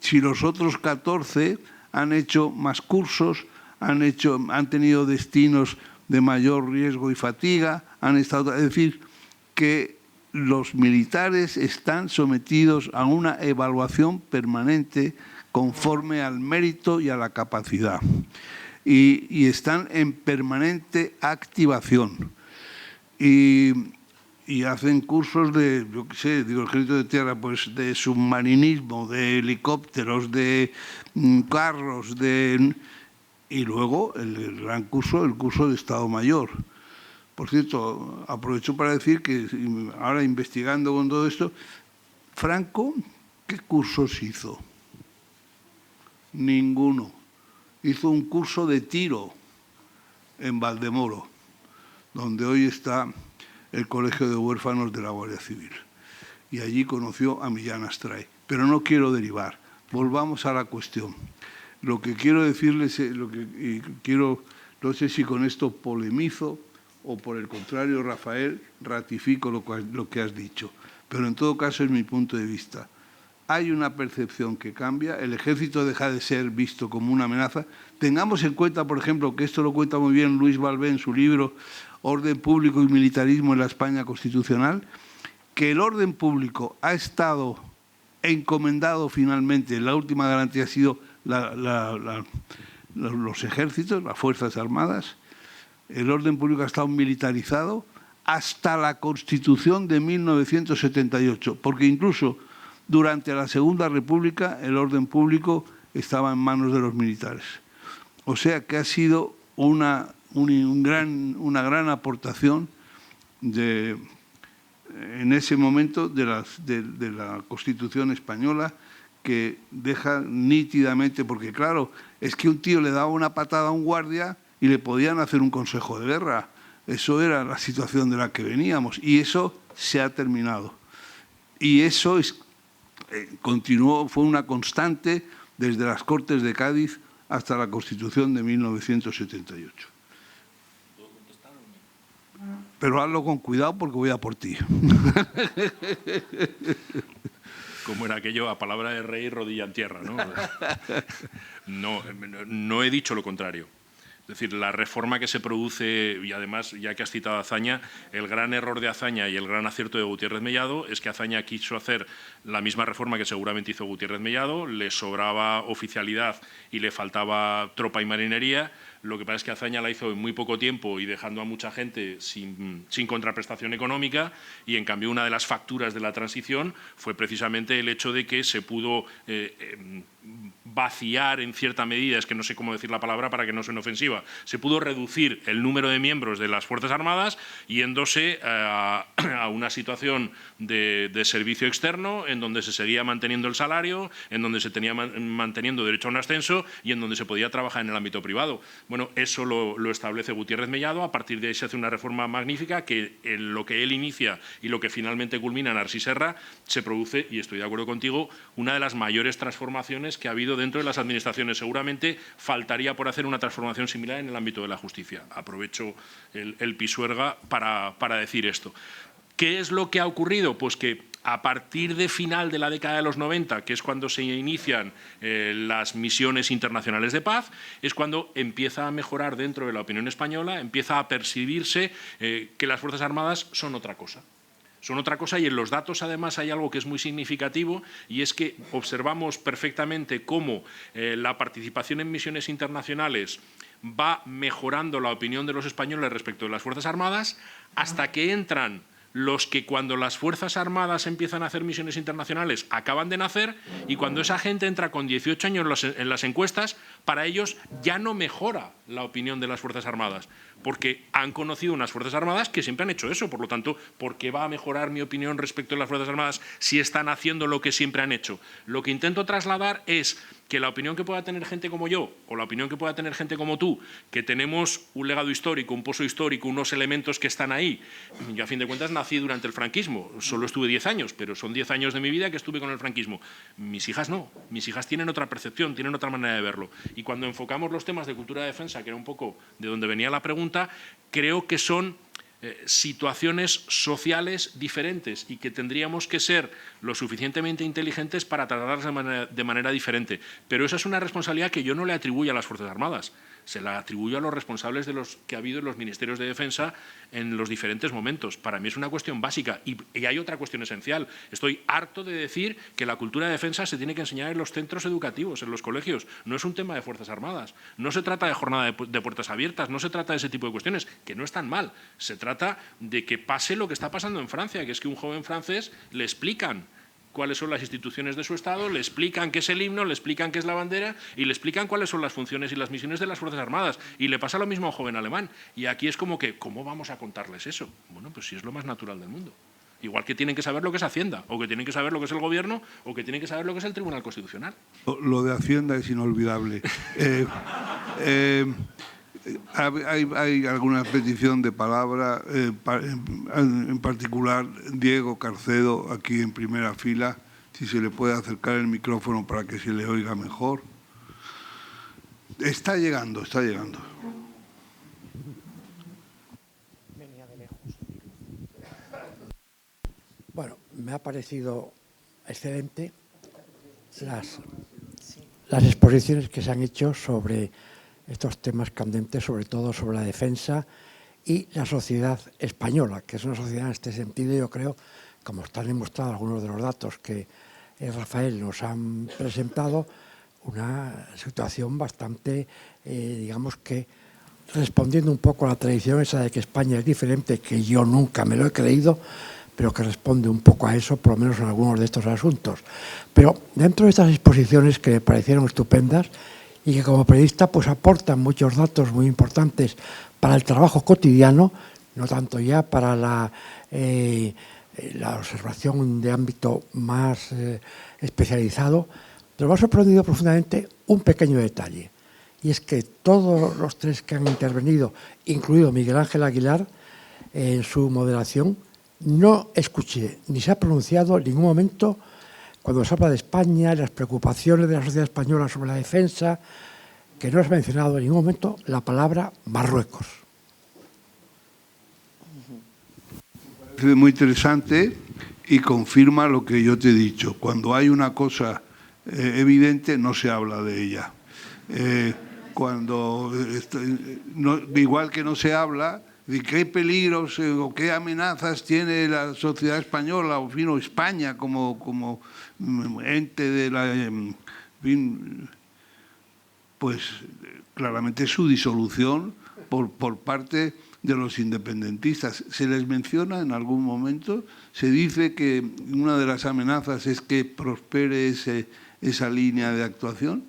si los otros 14 han hecho más cursos, han tenido destinos de mayor riesgo y fatiga, es decir, que los militares están sometidos a una evaluación permanente conforme al mérito y a la capacidad. Y están en permanente activación. Y hacen cursos de, yo qué sé, digo, el Ejército de Tierra, pues de submarinismo, de helicópteros, de carros, y luego el gran curso, el curso de Estado Mayor. Por cierto, aprovecho para decir que ahora investigando con todo esto, Franco, ¿qué cursos hizo? Ninguno. Hizo un curso de tiro en Valdemoro, donde hoy está el Colegio de Huérfanos de la Guardia Civil. Y allí conoció a Millán Astray. Pero no quiero derivar. Volvamos a la cuestión. Lo que quiero decirles, quiero No sé si con esto polemizo o, por el contrario, Rafael, ratifico lo que has dicho. Pero en todo caso es mi punto de vista. Hay una percepción que cambia, el ejército deja de ser visto como una amenaza. Tengamos en cuenta, por ejemplo, que esto lo cuenta muy bien Luis Balbé en su libro Orden Público y Militarismo en la España Constitucional, que el orden público ha estado encomendado finalmente, la última garantía ha sido los ejércitos, las Fuerzas Armadas. El orden público ha estado militarizado hasta la Constitución de 1978, porque incluso durante la Segunda República el orden público estaba en manos de los militares. O sea que ha sido una gran aportación en ese momento de la Constitución española, que deja nítidamente, porque claro, es que un tío le daba una patada a un guardia y le podían hacer un consejo de guerra. Eso era la situación de la que veníamos y eso se ha terminado. Y eso continuó, fue una constante desde las Cortes de Cádiz hasta la Constitución de 1978. Pero hazlo con cuidado porque voy a por ti. Como era aquello, a palabra de rey, rodilla en tierra, ¿no? No he dicho lo contrario. Es decir, la reforma que se produce, y además, ya que has citado a Azaña, el gran error de Azaña y el gran acierto de Gutiérrez Mellado es que Azaña quiso hacer la misma reforma que seguramente hizo Gutiérrez Mellado, le sobraba oficialidad y le faltaba tropa y marinería. Lo que pasa es que Azaña la hizo en muy poco tiempo y dejando a mucha gente sin contraprestación económica, y en cambio una de las facturas de la transición fue precisamente el hecho de que se pudo vaciar en cierta medida, es que no sé cómo decir la palabra para que no suene ofensiva, se pudo reducir el número de miembros de las Fuerzas Armadas yéndose a una situación de servicio externo en donde se seguía manteniendo el salario, en donde se tenía manteniendo derecho a un ascenso y en donde se podía trabajar en el ámbito privado. Bueno, eso lo establece Gutiérrez Mellado, a partir de ahí se hace una reforma magnífica que en lo que él inicia y lo que finalmente culmina en Narcís Serra se produce, y estoy de acuerdo contigo, una de las mayores transformaciones que ha habido dentro de las administraciones. Seguramente faltaría por hacer una transformación similar en el ámbito de la justicia. Aprovecho el pisuerga para decir esto. ¿Qué es lo que ha ocurrido? Pues que a partir de final de la década de los 90, que es cuando se inician las misiones internacionales de paz, es cuando empieza a mejorar dentro de la opinión española, empieza a percibirse que las Fuerzas Armadas son otra cosa. Son otra cosa, y en los datos además hay algo que es muy significativo, y es que observamos perfectamente cómo la participación en misiones internacionales va mejorando la opinión de los españoles respecto de las Fuerzas Armadas, hasta que entran los que cuando las Fuerzas Armadas empiezan a hacer misiones internacionales acaban de nacer, y cuando esa gente entra con 18 años en las encuestas, para ellos ya no mejora la opinión de las Fuerzas Armadas, porque han conocido unas Fuerzas Armadas que siempre han hecho eso. Por lo tanto, ¿por qué va a mejorar mi opinión respecto de las Fuerzas Armadas si están haciendo lo que siempre han hecho? Lo que intento trasladar es que la opinión que pueda tener gente como yo, o la opinión que pueda tener gente como tú, que tenemos un legado histórico, un pozo histórico, unos elementos que están ahí. Yo, a fin de cuentas, nací durante el franquismo. Solo estuve 10 años, pero son 10 años de mi vida que estuve con el franquismo. Mis hijas no. Mis hijas tienen otra percepción, tienen otra manera de verlo. Y cuando enfocamos los temas de cultura de defensa, que era un poco de donde venía la pregunta, creo que son situaciones sociales diferentes y que tendríamos que ser lo suficientemente inteligentes para tratarlas de manera diferente. Pero esa es una responsabilidad que yo no le atribuyo a las Fuerzas Armadas. Se la atribuyo a los responsables de los que ha habido en los ministerios de defensa en los diferentes momentos. Para mí es una cuestión básica. Y hay otra cuestión esencial. Estoy harto de decir que la cultura de defensa se tiene que enseñar en los centros educativos, en los colegios. No es un tema de Fuerzas Armadas. No se trata de jornada de puertas abiertas. No se trata de ese tipo de cuestiones, que no están mal. Se trata de que pase lo que está pasando en Francia, que es que un joven francés le explican cuáles son las instituciones de su Estado, le explican qué es el himno, le explican qué es la bandera y le explican cuáles son las funciones y las misiones de las Fuerzas Armadas. Y le pasa lo mismo a un joven alemán. Y aquí es como que, ¿cómo vamos a contarles eso? Bueno, pues si es lo más natural del mundo. Igual que tienen que saber lo que es Hacienda, o que tienen que saber lo que es el Gobierno, o que tienen que saber lo que es el Tribunal Constitucional. Lo de Hacienda es inolvidable. Hay alguna petición de palabra, en particular Diego Carcedo, aquí en primera fila, si se le puede acercar el micrófono para que se le oiga mejor. Está llegando, está llegando. Bueno, me ha parecido excelente las exposiciones que se han hecho sobre estos temas candentes, sobre todo sobre la defensa y la sociedad española, que es una sociedad en este sentido, yo creo, como están demostrados algunos de los datos que Rafael nos han presentado, una situación bastante, digamos que, respondiendo un poco a la tradición esa de que España es diferente, que yo nunca me lo he creído, pero que responde un poco a eso, por lo menos en algunos de estos asuntos. Pero dentro de estas exposiciones que me parecieron estupendas y que como periodista pues aportan muchos datos muy importantes para el trabajo cotidiano, no tanto ya para la observación de ámbito más especializado, nos ha sorprendido profundamente un pequeño detalle, y es que todos los tres que han intervenido, incluido Miguel Ángel Aguilar, en su moderación, no escuché ni se ha pronunciado en ningún momento, cuando se habla de España y las preocupaciones de la sociedad española sobre la defensa, que no se ha mencionado en ningún momento la palabra Marruecos. Es muy interesante y confirma lo que yo te he dicho. Cuando hay una cosa evidente, no se habla de ella. Igual que no se habla de qué peligros o qué amenazas tiene la sociedad española, o fin, o España como ente de la... pues claramente su disolución por parte de los independentistas. ¿Se les menciona en algún momento? Se dice que una de las amenazas es que prospere esa línea de actuación.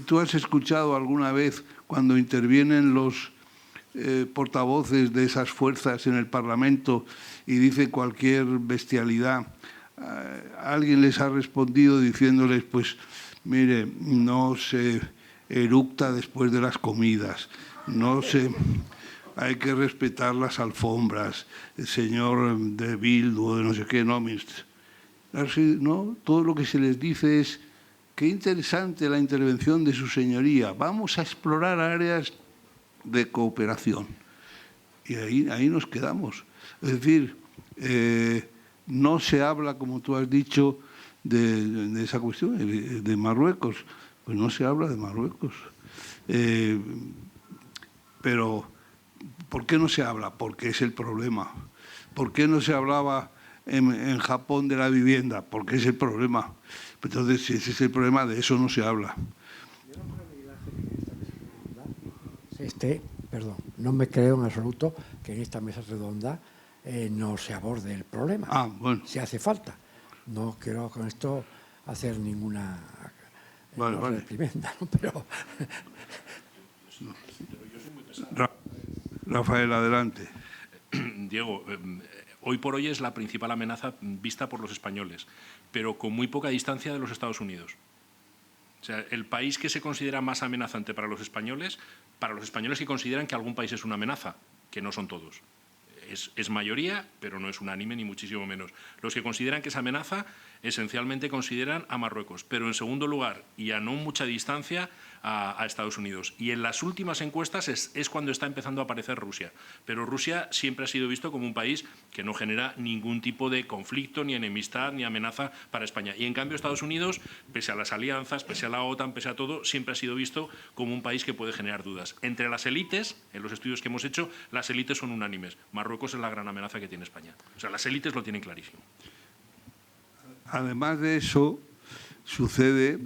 ¿Tú has escuchado alguna vez cuando intervienen los portavoces de esas fuerzas en el Parlamento y dice cualquier bestialidad? ¿Alguien les ha respondido diciéndoles, pues, mire, no se eructa después de las comidas, hay que respetar las alfombras, el señor de Bildu o de no sé qué, no, todo lo que se les dice es, qué interesante la intervención de su señoría, vamos a explorar áreas de cooperación. Y ahí nos quedamos. Es decir, no se habla, como tú has dicho, de esa cuestión, de Marruecos. Pues no se habla de Marruecos. Pero, ¿por qué no se habla? Porque es el problema. ¿Por qué no se hablaba en Japón de la vivienda? Porque es el problema. Entonces, si ese es el problema, de eso no se habla. No me creo en absoluto que en esta mesa redonda no se aborde el problema. Bueno. Si hace falta. No quiero con esto hacer ninguna reprimenda, ¿no? Pero... Rafael, adelante. Diego, hoy por hoy es la principal amenaza vista por los españoles, pero con muy poca distancia de los Estados Unidos. O sea, el país que se considera más amenazante para los españoles que consideran que algún país es una amenaza, que no son todos. Es mayoría, pero no es unánime, ni muchísimo menos. Los que consideran que es amenaza, esencialmente consideran a Marruecos, pero en segundo lugar, y a no mucha distancia, a Estados Unidos. Y en las últimas encuestas es cuando está empezando a aparecer Rusia. Pero Rusia siempre ha sido visto como un país que no genera ningún tipo de conflicto, ni enemistad, ni amenaza para España. Y en cambio Estados Unidos, pese a las alianzas, pese a la OTAN, pese a todo, siempre ha sido visto como un país que puede generar dudas. Entre las élites, en los estudios que hemos hecho, las élites son unánimes. Marruecos es la gran amenaza que tiene España. O sea, las élites lo tienen clarísimo. Además de eso, sucede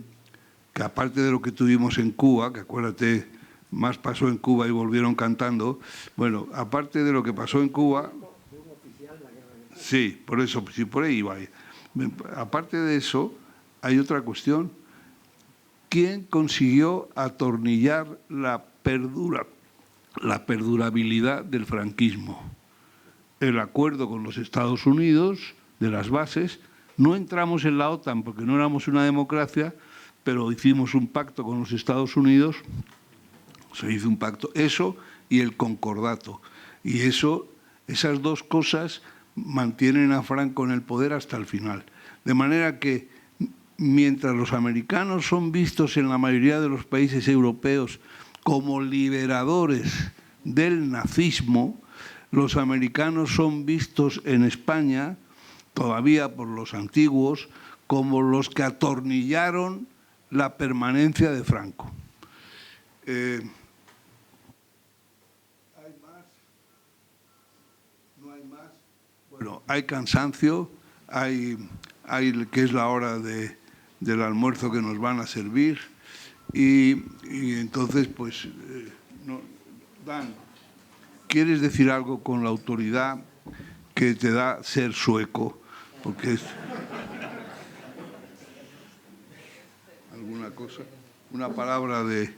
que aparte de lo que tuvimos en Cuba, que acuérdate, más pasó en Cuba y volvieron cantando, bueno, aparte de lo que pasó en Cuba, sí, por eso, sí, por ahí iba. Aparte de eso, hay otra cuestión. ¿Quién consiguió atornillar la perdurabilidad del franquismo? El acuerdo con los Estados Unidos, de las bases. No entramos en la OTAN porque no éramos una democracia, pero hicimos un pacto con los Estados Unidos, se hizo un pacto, eso y el concordato. Y esas dos cosas mantienen a Franco en el poder hasta el final. De manera que, mientras los americanos son vistos en la mayoría de los países europeos como liberadores del nazismo, los americanos son vistos en España, todavía por los antiguos, como los que atornillaron la permanencia de Franco. ¿Hay más? ¿No hay más? Bueno, hay cansancio, hay que es la hora del almuerzo que nos van a servir y entonces, pues, Dan, ¿quieres decir algo con la autoridad que te da ser sueco? Porque es... ¿Alguna cosa? Una palabra de...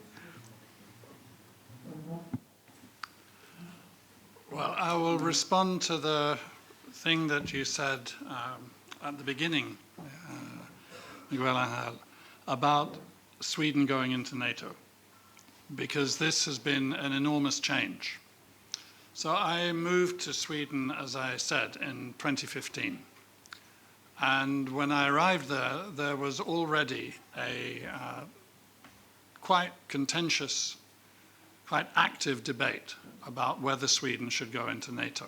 Well, I will respond to the thing that you said at the beginning, Miguel Angel, about Sweden going into NATO, because this has been an enormous change. So I moved to Sweden, as I said, in 2015. And when I arrived there, there was already a quite contentious, quite active debate about whether Sweden should go into NATO.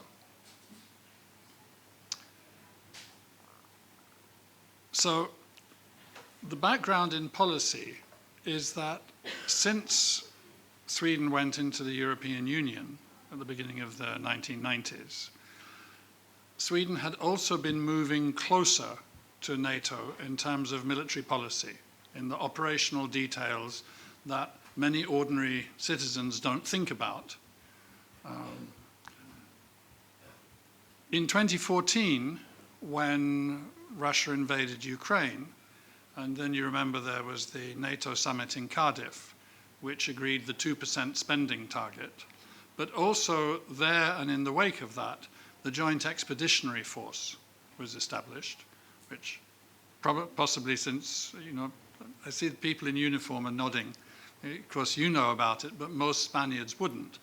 So the background in policy is that since Sweden went into the European Union at the beginning of the 1990s, Sweden had also been moving closer to NATO in terms of military policy, in the operational details that many ordinary citizens don't think about. In 2014, when Russia invaded Ukraine, and then you remember there was the NATO summit in Cardiff, which agreed the 2% spending target, but also there and in the wake of that, the Joint Expeditionary Force was established, which possibly since, I see the people in uniform are nodding. Of course, you know about it, but most Spaniards wouldn't.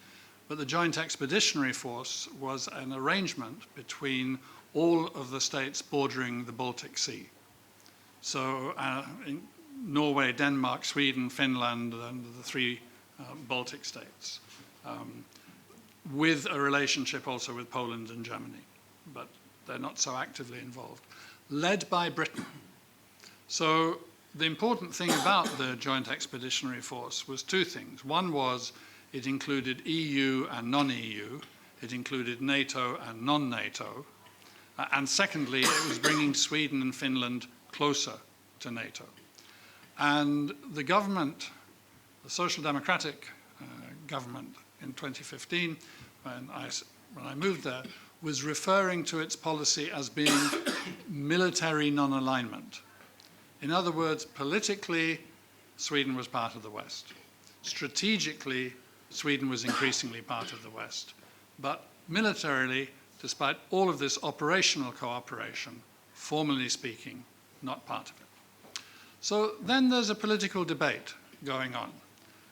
But the Joint Expeditionary Force was an arrangement between all of the states bordering the Baltic Sea. So in Norway, Denmark, Sweden, Finland, and the three Baltic states, with a relationship also with Poland and Germany, but they're not so actively involved, led by Britain. So the important thing about the Joint Expeditionary Force was two things. One was it included EU and non-EU. It included NATO and non-NATO. And secondly, it was bringing Sweden and Finland closer to NATO. And the government, the Social Democratic government in 2015, when I moved there, was referring to its policy as being military non-alignment. In other words, politically, Sweden was part of the West. Strategically, Sweden was increasingly part of the West. But militarily, despite all of this operational cooperation, formally speaking, not part of it. So then there's a political debate going on.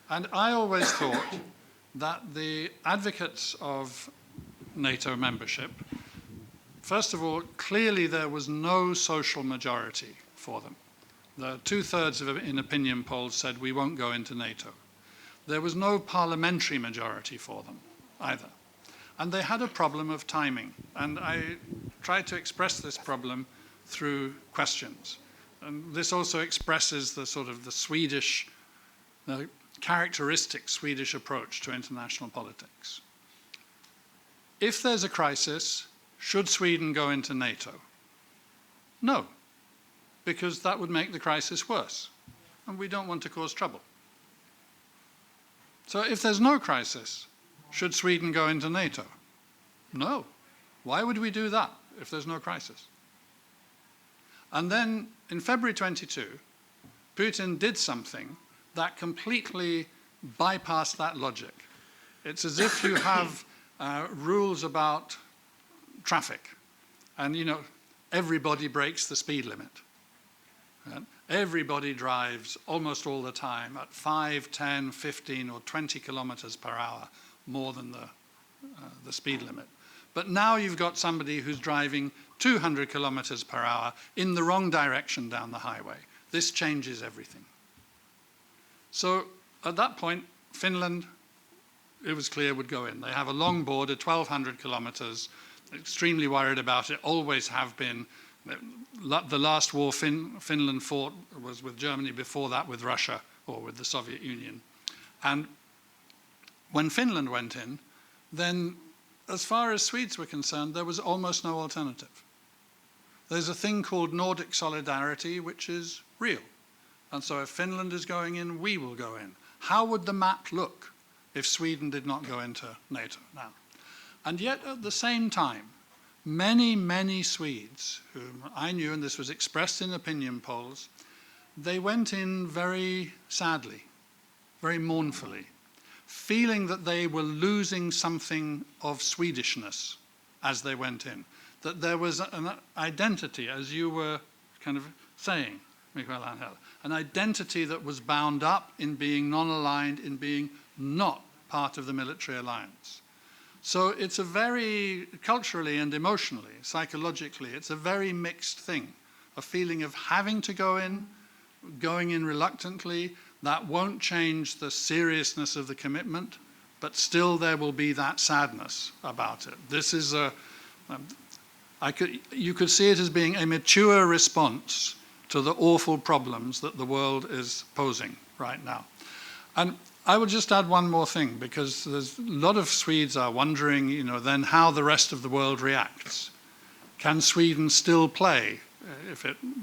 And I always thought that the advocates of NATO membership, first of all, clearly there was no social majority for them. The 2/3 in opinion polls said we won't go into NATO. There was no parliamentary majority for them either. And they had a problem of timing. And I tried to express this problem through questions. And this also expresses the sort of the Swedish, the characteristic Swedish approach to international politics. If there's a crisis, should Sweden go into NATO? No, because that would make the crisis worse. And we don't want to cause trouble. So if there's no crisis, should Sweden go into NATO? No. Why would we do that if there's no crisis? And then in February 22, Putin did something that completely bypassed that logic. It's as if you have rules about traffic, and everybody breaks the speed limit. Everybody drives almost all the time at 5, 10, 15, or 20 kilometers per hour more than the speed limit. But now you've got somebody who's driving 200 kilometers per hour in the wrong direction down the highway. This changes everything. So at that point, Finland it was clear would go in. They have a long border, 1,200 kilometers, extremely worried about it, always have been. The last war Finland fought was with Germany, before that with Russia or with the Soviet Union. And when Finland went in, then as far as Swedes were concerned, there was almost no alternative. There's a thing called Nordic solidarity, which is real. And so if Finland is going in, we will go in. How would the map look if Sweden did not go into NATO now? And yet at the same time, many, many Swedes, whom I knew, and this was expressed in opinion polls, they went in very sadly, very mournfully, feeling that they were losing something of Swedishness as they went in, that there was an identity, as you were kind of saying, Miguel Angel, an identity that was bound up in being non-aligned, in being not part of the military alliance. So it's a very, culturally and emotionally, psychologically, it's a very mixed thing. A feeling of having to go in, going in reluctantly, that won't change the seriousness of the commitment, but still there will be that sadness about it. This is you could see it as being a mature response to the awful problems that the world is posing right now. And I would just add one more thing, because there's a lot of Swedes are wondering, then how the rest of the world reacts. Can Sweden still play,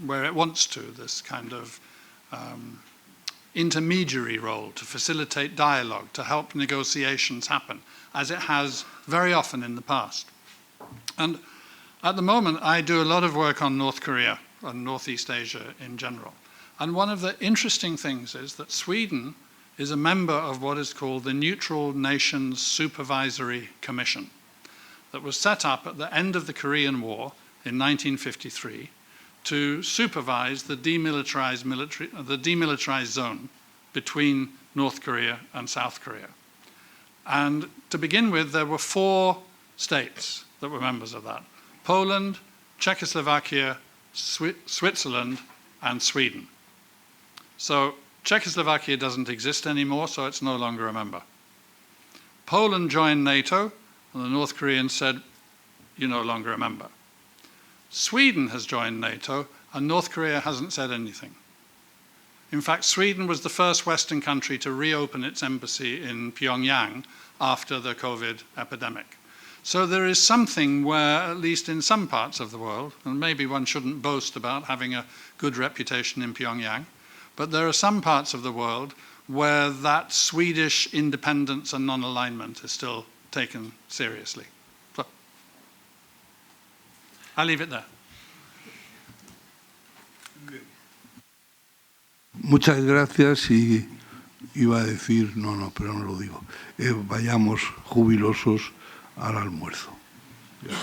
where it wants to, this kind of intermediary role to facilitate dialogue, to help negotiations happen, as it has very often in the past? And at the moment, I do a lot of work on North Korea and Northeast Asia in general. And one of the interesting things is that Sweden is a member of what is called the Neutral Nations Supervisory Commission that was set up at the end of the Korean War in 1953 to supervise the demilitarized zone between North Korea and South Korea. And to begin with, there were 4 states that were members of that: Poland, Czechoslovakia, Switzerland, and Sweden. So Czechoslovakia doesn't exist anymore, so it's no longer a member. Poland joined NATO, and the North Koreans said, you're no longer a member. Sweden has joined NATO, and North Korea hasn't said anything. In fact, Sweden was the first Western country to reopen its embassy in Pyongyang after the COVID epidemic. So there is something where, at least in some parts of the world, and maybe one shouldn't boast about having a good reputation in Pyongyang, but there are some parts of the world where that Swedish independence and non-alignment is still taken seriously. So, I'll leave it there. Muchas gracias, y iba a decir, pero no lo digo, vayamos jubilosos al almuerzo. Ya.